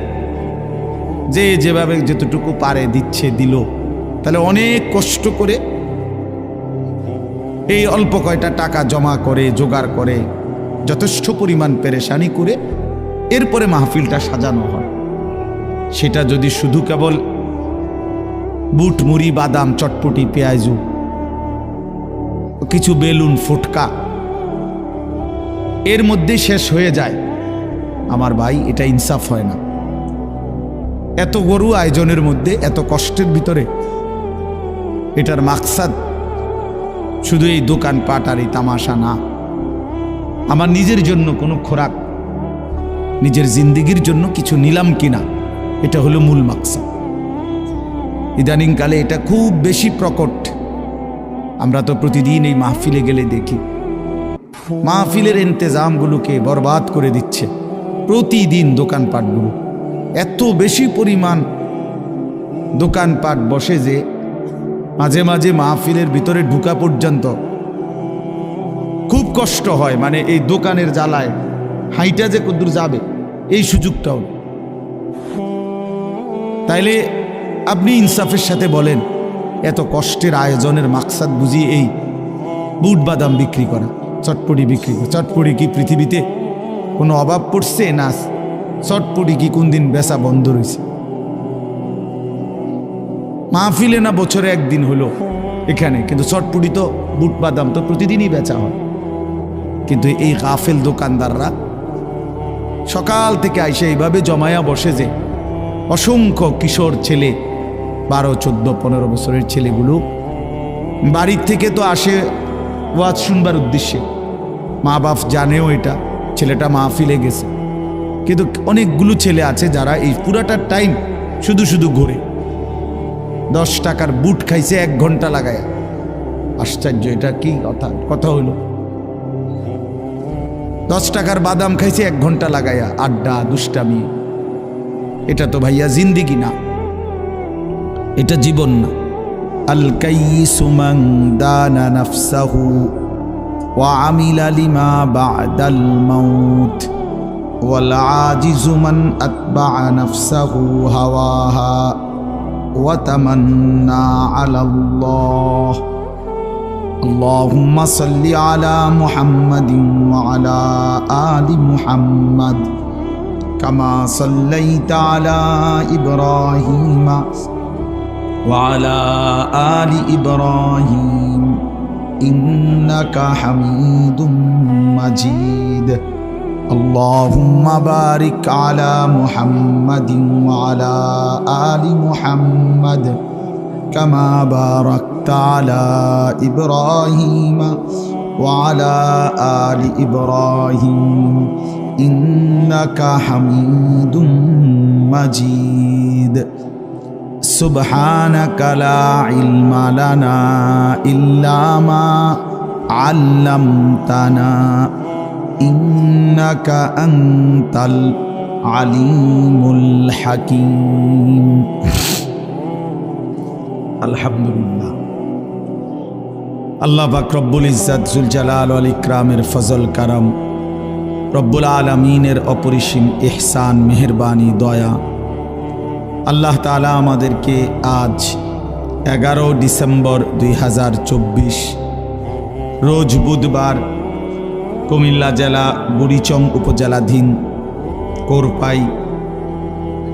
যে যেভাবে যতটুকু পারে দিচ্ছে, দিল। তাহলে অনেক কষ্ট করে এই অল্প কয়টা টাকা জমা করে, জোগাড় করে, যথেষ্ট পরিমাণ পেরেশানি করে এরপরে মাহফিলটা সাজানো হয়। সেটা যদি শুধু কেবল বুট, মুড়ি, বাদাম, চটপটি, পেঁয়াজু, কিছু বেলুন, ফুটকা এর মধ্যে শেষ হয়ে যায়, আমার ভাই এটা ইনসাফ হয় না। এত গরু আয়োজনের মধ্যে, এত কষ্টের ভিতরে, এটার মাকসাদ শুধু এই দোকানপাট আর এই তামাশা না। আমার নিজের জন্য কোনো খোরাক, নিজের জিন্দিগির জন্য কিছু নিলাম কিনা, এটা হলো মূল মাকসাদ। ইদানিংকালে এটা খুব বেশি প্রকট। আমরা তো প্রতিদিন এই মাহফিলে গেলে দেখি, মাহফিলের ইন্তেজামগুলোকে বরবাদ করে দিচ্ছে প্রতিদিন দোকানপাটগুলো। এত বেশি পরিমাণ দোকানপাট বসে যে মাঝে মাঝে মাহফিলের ভিতরে ঢুকা পর্যন্ত খুব কষ্ট হয়। মানে এই দোকানের জ্বালায় হাইটা যে কদ্দূর যাবে এই সুযোগটাও। তাইলে আপনি ইনসাফের সাথে বলেন, এত কষ্টের আয়োজনের মাকসাদ বুঝি এই বুট বাদাম বিক্রি করা, চটপটি বিক্রি করা? চটপটি কি পৃথিবীতে কোনো অভাব পড়ছে? না, চটপটি কি কোন দিন বেচা বন্ধ রয়েছে? মাহফিলে না বছরে একদিন হলো এখানে, কিন্তু চটপটি তো, বুট বাদাম তো প্রতিদিনই বেচা হয়। কিন্তু এই গাফেল দোকানদাররা সকাল থেকে আইসে এইভাবে জমায়া বসে যে অসংখ্য কিশোর ছেলে, 12, 14, 15 বছরের ছেলেগুলো বাড়ির থেকে তো আসে ওয়াজ শুনবার উদ্দেশ্যে। মা বাপ জানেও এটা, ছেলেটা মাহফিলে গেছে। কিন্তু অনেকগুলো ছেলে আছে যারা এই পুরাটা টাইম শুধু শুধু ঘোরে। 10 টাকার বুট খাইছে 1 ঘন্টা লাগায়। আশ্চর্য, এটা কি কথা হইল? 10 টাকার বাদাম খাইছে 1 ঘন্টা লাগায়া, আড্ডা, দুষ্টামি। এটা তো ভাইয়া জিন্দিগি না, এটা জীবন না। আল কাইয়িসু মান দানা নাফসাহু ওয়া আমিলা লিমা বা'দাল মাউত ওয়াল আজিজু মান আতবা'a নাফসাহু হাওয়াহা ওয়া তামান্না আলাল্লাহ। আল্লাহুম্মা সাল্লি আলা মুহাম্মাদিন ওয়া আলা আলি মুহাম্মাদ কামা সাল্লাইতা আলা ইব্রাহিম وعلى آل إبراهيم إنك حميد مجيد. اللهم بارك على محمد وعلى آل محمد كما باركت على إبراهيم وعلى آل إبراهيم إنك حميد مجيد. سبحانك لا علم لنا إلا ما علمتنا إنك أنت العليم الحكيم. الحمد لله. আল্লাহ পাক রব্বুল ইজ্জত জুল জালাল ওয়াল ইকরামের ফজল কারাম, রব্বুল আলামিনের অপরিসীম ইহসান, মেহেরবানি, দয়া, আল্লাহ তাআলা আমাদেরকে আজ 11 ডিসেম্বর 2024 রোজ বুধবার কুমিল্লা জেলা বুড়িচং উপজেলাধীন কোরপাই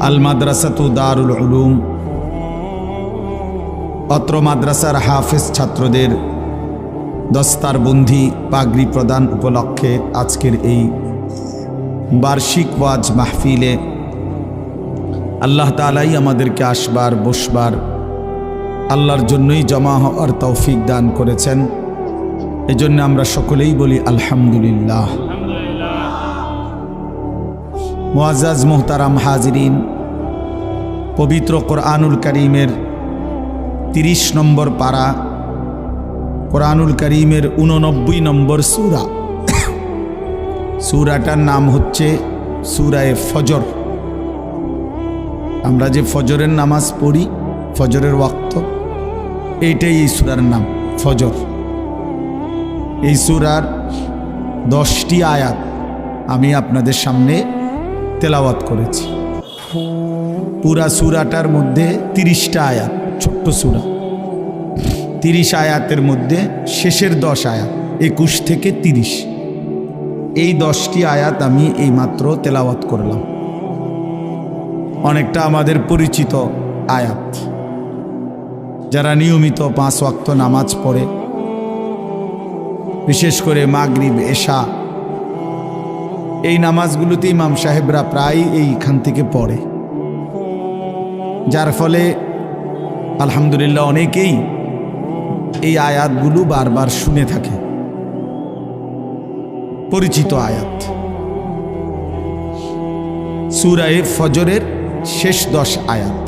আল মাদ্রাসাতু দারুল উলুম, অত্র মাদ্রাসার হাফেজ ছাত্রদের দস্তারবন্দি পাগড়ি প্রদান উপলক্ষে আজকের এই বার্ষিক ওয়াজ মাহফিলে আল্লাহ তাআলাই আমাদেরকে আসবার, বসবার, আল্লাহর জন্যই জমা হওয়ার তৌফিক দান করেছেন। এই জন্য আমরা সকলেই বলি আলহামদুলিল্লাহ। মুআজ্জাজ মুহতারাম হাজিরিন, পবিত্র কোরআনুল কারীমের 30 নম্বর পারা কোরআনুল কারীমের 89 নম্বর সূরা। সূরাটার নাম হচ্ছে সূরায়ে ফজর। আমরা যে ফজরের নামাজ পড়ি, ফজরের ওয়াক্ত, এইটাই এই সূরার নাম, ফজর। এই সূরার 10টি আয়াত আমি আপনাদের সামনে তেলাওয়াত করেছি। পুরা সূরাটার মধ্যে 30টা আয়াত, ছোট্ট সূরা। 30 আয়াতের মধ্যে শেষের 10 আয়াত, 21 থেকে 30, এই 10টি আয়াত আমি এইমাত্র তেলাওয়াত করলাম। অনেকটা আমাদের পরিচিত আয়াত। যারা নিয়মিত 5 ওয়াক্ত নামাজ পড়ে, বিশেষ করে মাগরিব, এশা, এই নামাজগুলোতে ইমাম সাহেবরা প্রায় এইখান থেকে পড়ে, যার ফলে আলহামদুলিল্লাহ অনেকেই এই আয়াতগুলো বারবার শুনে থাকে। পরিচিত আয়াত। সূরা ফজরের শেষ 10 আয়াত।